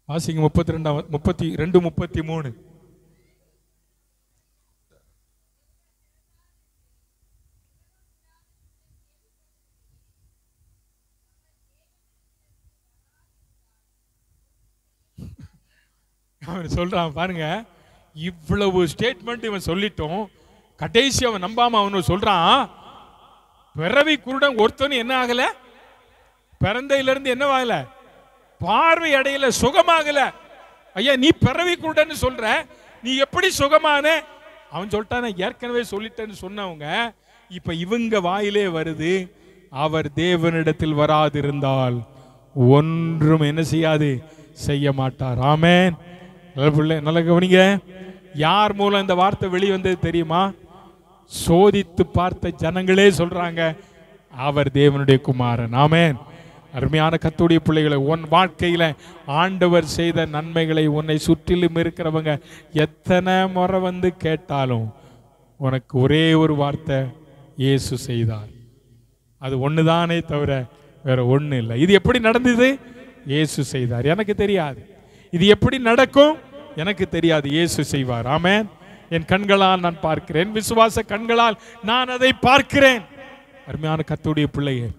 வாசிங்க 32:33. அவன் சொல்றான் பாருங்க, இவ்வளவு ஸ்டேட்மெண்ட் இவன் சொல்லிட்டோம், கடைசி அவன் நம்பாம அவனு சொல்றான், பிறவி குருடன் ஒருத்தனும் என்ன ஆகல, பிறந்தையிலிருந்து என்ன ஆகல, பார்வை அடையல, சுகமாகல. ஐயா நீ பிறவி குருடன் சொல்ற, நீ எப்படி சுகமான? அவன் சொல்லிட்டான ஏற்கனவே சொல்லிட்டேன்னு சொன்னவங்க இப்ப இவங்க வாயிலே வருது, அவர் தேவனிடத்தில் வராதிருந்தால் ஒன்றும் என்ன செய்யாது, செய்ய மாட்டார். ஆமென். நல்ல கவனிங்க, யார் மூலம் இந்த வார்த்தை வெளிவந்தது தெரியுமா? சோதித்து பார்த்த ஜனங்களே சொல்றாங்க அவர் தேவனுடைய குமாரன். ஆமென். அருமையான கர்த்தருடைய பிள்ளைகளை, உன் வாழ்க்கையில ஆண்டவர் செய்த நன்மைகளை உன்னை சுற்றிலும் இருக்கிறவங்க எத்தனை முறை வந்து கேட்டாலும் உனக்கு ஒரே ஒரு வார்த்தை, இயேசு செய்தார். அது ஒண்ணுதானே தவிர வேற ஒண்ணு இல்லை. இது எப்படி நடந்தது? இயேசு செய்தார். எனக்கு தெரியாது. இது எப்படி நடக்கும்? எனக்கு தெரியாது. இயேசு செய்வார். ஆமென். என் கண்களால் நான் பார்க்கிறேன், விசுவாச கண்களால் நான் அதை பார்க்கிறேன். அருமையான கர்த்தருடைய பிள்ளையே,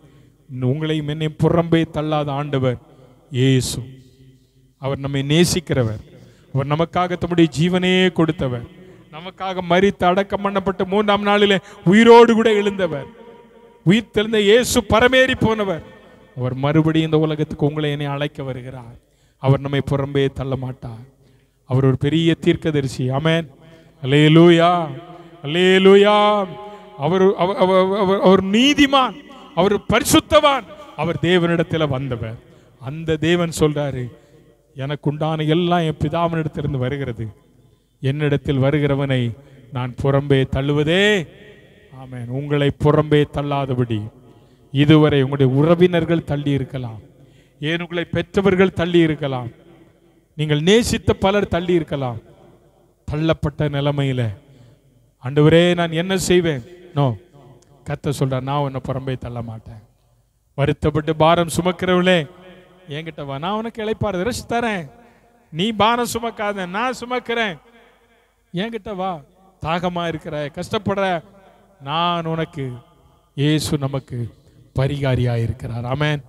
உங்களையும் என்னை புறம்பே தள்ளாத ஆண்டவர் இயேசு. அவர் நம்மை நேசிக்கிறவர், அவர் நமக்காக தம்முடைய ஜீவனையே கொடுத்தவர், நமக்காக மரித்து அடக்கம் பண்ணப்பட்ட 3ஆம் நாளிலே உயிரோடு கூட எழுந்தவர், உயிர் தெழுந்த இயேசு பரமேறி போனவர். அவர் மறுபடியும் இந்த உலகத்துக்கு உங்களை என்னை அழைக்க வருகிறார். அவர் நம்மை புறம்பே தள்ள மாட்டார். அவர் ஒரு பெரிய தீர்க்கதரிசி. ஆமென். அல்லேலூயா, அல்லேலூயா. அவர் நீதிமான், அவர் பரிசுத்தவான், அவர் தேவனிடத்தில் வந்தவர். அந்த தேவன் சொல்றாரு, எனக்கு உண்டான எல்லாம் என் பிதாவினிடத்திலிருந்து வருகிறது, என்னிடத்தில் வருகிறவனை நான் புறம்பே தள்ளுவதே. ஆமென். உங்களை புறம்பே தள்ளாதபடி இதுவரை உங்களுடைய உறவினர்கள் தள்ளி இருக்கலாம், ஏன் உங்களை பெற்றவர்கள் தள்ளி இருக்கலாம், நீங்கள் நேசித்த பலர் தள்ளி இருக்கலாம். தள்ளப்பட்ட நிலைமையில ஆண்டவரே நான் என்ன செய்வேன்? நோ, கர்த்தர் சொல்றார், நான் உன்னை புறம்பே தள்ள மாட்டேன். வருத்தப்பட்டு பாரம் சுமக்கிறவளே என்கிட்ட வா, நான் உனக்கு இளைப்பாறுதல் ரெஸ்ட் தரேன். நீ பாரம் சுமக்காத, நான் சுமக்கிறேன். என்கிட்ட வா. தாகமா இருக்கிற, கஷ்டப்படுற, நான் உனக்கு. இயேசு நமக்கு பரிகாரியா இருக்கிறார். ஆமென்.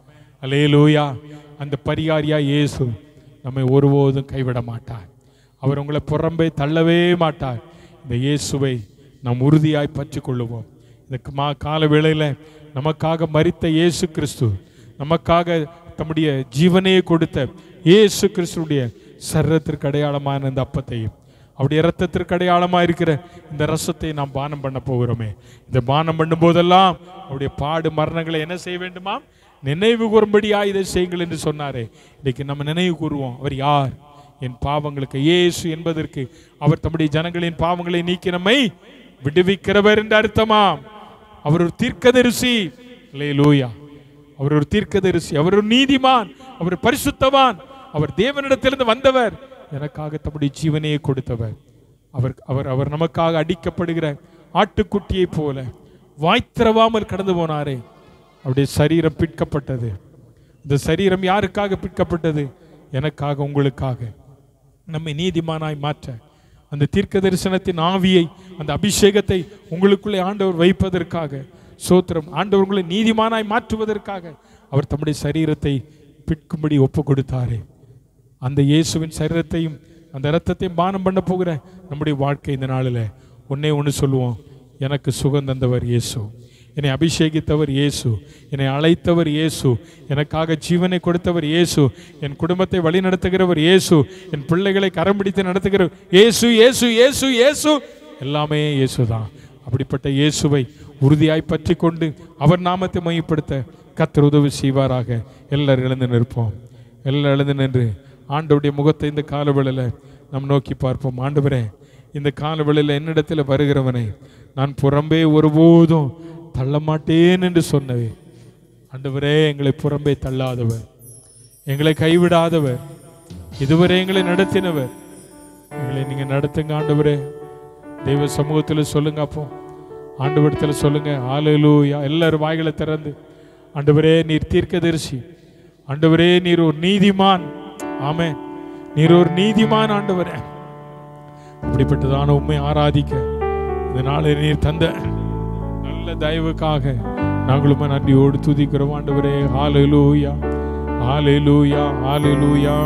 அல்லேலூயா. அந்த பரிகாரியா இயேசு நம்மை ஒருபோதும் கைவிட மாட்டார். அவர் உங்களை புறம்பே தள்ளவே மாட்டார். இந்த இயேசுவை நாம் உறுதியாய் பற்றி கொள்ளுவோம். இந்த கால வேளையில் நமக்காக மரித்த இயேசு கிறிஸ்து, நமக்காக தம்முடைய ஜீவனையை கொடுத்த இயேசு கிறிஸ்துடைய சரீரத்திற்கு அடையாளமான இந்த அப்பத்தையும் அவருடைய இரத்தத்திற்கு அடையாளமாக இருக்கிற இந்த ரசத்தை நாம் பானம் பண்ண போகிறோமே. இந்த பானம் பண்ணும் போதெல்லாம் அவருடைய பாடு மரணங்களை என்ன செய்ய வேண்டுமா? நினைவு கூறும்படியா இதை செய்யுங்கள் என்று சொன்னாரே. இன்னைக்கு நம்ம நினைவு கூறுவோம். அவர் யார்? என் பாவங்களுக்கு இயேசு என்பதற்கு அவர் தம்முடைய ஜனங்களின் பாவங்களை நீக்கி நம்மை விடுவிக்கிறவர் என்று அர்த்தமாம். அவர் ஒரு தீர்க்கதரிசி. அல்லேலூயா. அவர் ஒரு தீர்க்கதரிசி, அவர் ஒரு நீதிமான், அவர் பரிசுத்தவான், அவர் தேவனிடத்திலிருந்து வந்தவர், எனக்காக தம்முடைய ஜீவனையை கொடுத்தவர். அவர் அவர் அவர் நமக்காக அடிக்கப்படுகிற ஆட்டுக்குட்டியை போல வாய்த்திரவாமல் கடந்து போனாரே. அவருடைய சரீரம் பிற்கப்பட்டது. இந்த சரீரம் யாருக்காக பிற்கப்பட்டது? எனக்காக, உங்களுக்காக, நம்மை நீதிமானாய் மாற்ற. அந்த தீர்க்க தரிசனத்தின் ஆவியை, அந்த அபிஷேகத்தை உங்களுக்குள்ளே ஆண்டவர் வைப்பதற்காக. சோத்திரம். ஆண்டவர் உங்களை நீதிமானாய் மாற்றுவதற்காக அவர் தம்முடைய சரீரத்தை பிற்கும்படி ஒப்பு கொடுத்தாரே. அந்த இயேசுவின் சரீரத்தையும் அந்த இரத்தத்தையும் பானம் பண்ண போகிற நம்முடைய வாழ்க்கை இந்த நாளில் ஒன்று சொல்லுவோம். எனக்கு சுகம் தந்தவர் இயேசு, என்னை அபிஷேகித்தவர் இயேசு, என்னை அழைத்தவர் இயேசு, எனக்காக ஜீவனை கொடுத்தவர் இயேசு, என் குடும்பத்தை வழி நடத்துகிறவர் இயேசு, என் பிள்ளைகளை கரம் பிடித்து நடத்துகிறவர் இயேசு. இயேசு இயேசு இயேசு, எல்லாமே இயேசு தான். அப்படிப்பட்ட இயேசுவை உறுதியாய் பற்றி கொண்டு அவர் நாமத்தை மையப்படுத்த கர்த்தர் உதவி செய்வாராக. எல்லாரும் எழுந்து நிற்போம். எல்லாம் எழுந்து நின்று ஆண்டவருடைய முகத்தை இந்த காலவேளையில் நாம் நோக்கி பார்ப்போம். ஆண்டவரே, இந்த காலவேளையில் என்னிடத்தில் வருகிறவனை நான் புறம்பே ஒருபோதும் தள்ள மாட்டேன் என்று சொன்னவே. ஆண்டவரே, எங்களை புறம்பே தள்ளாதவர், எங்களை கைவிடாதவர், இதுவரை எங்களை நடத்தினவர், எங்களை நீங்க நடத்துங்க ஆண்டவரே. தெய்வ சமூகத்தில் சொல்லுங்க. அப்போ ஆண்டவரிடத்தில் சொல்லுங்க. ஹல்லேலூயா. எல்லாரும் வாய்களை திறந்து, ஆண்டவரே நீர் தீர்க்கதரிசி, ஆண்டவரே நீர் ஒரு நீதிமான், ஆமென், நீர் ஒரு நீதிமான் ஆண்டவரே. அப்படிப்பட்டதான உண்மை ஆராதிக்க இந்த நாளில் நீர் தந்த நல்ல தயவுக்காக நாங்களும் நன்றியோடு துதிக்கிறோம் ஆண்டவரே. ஹல்லேலூயா, ஹல்லேலூயா, ஹல்லேலூயா.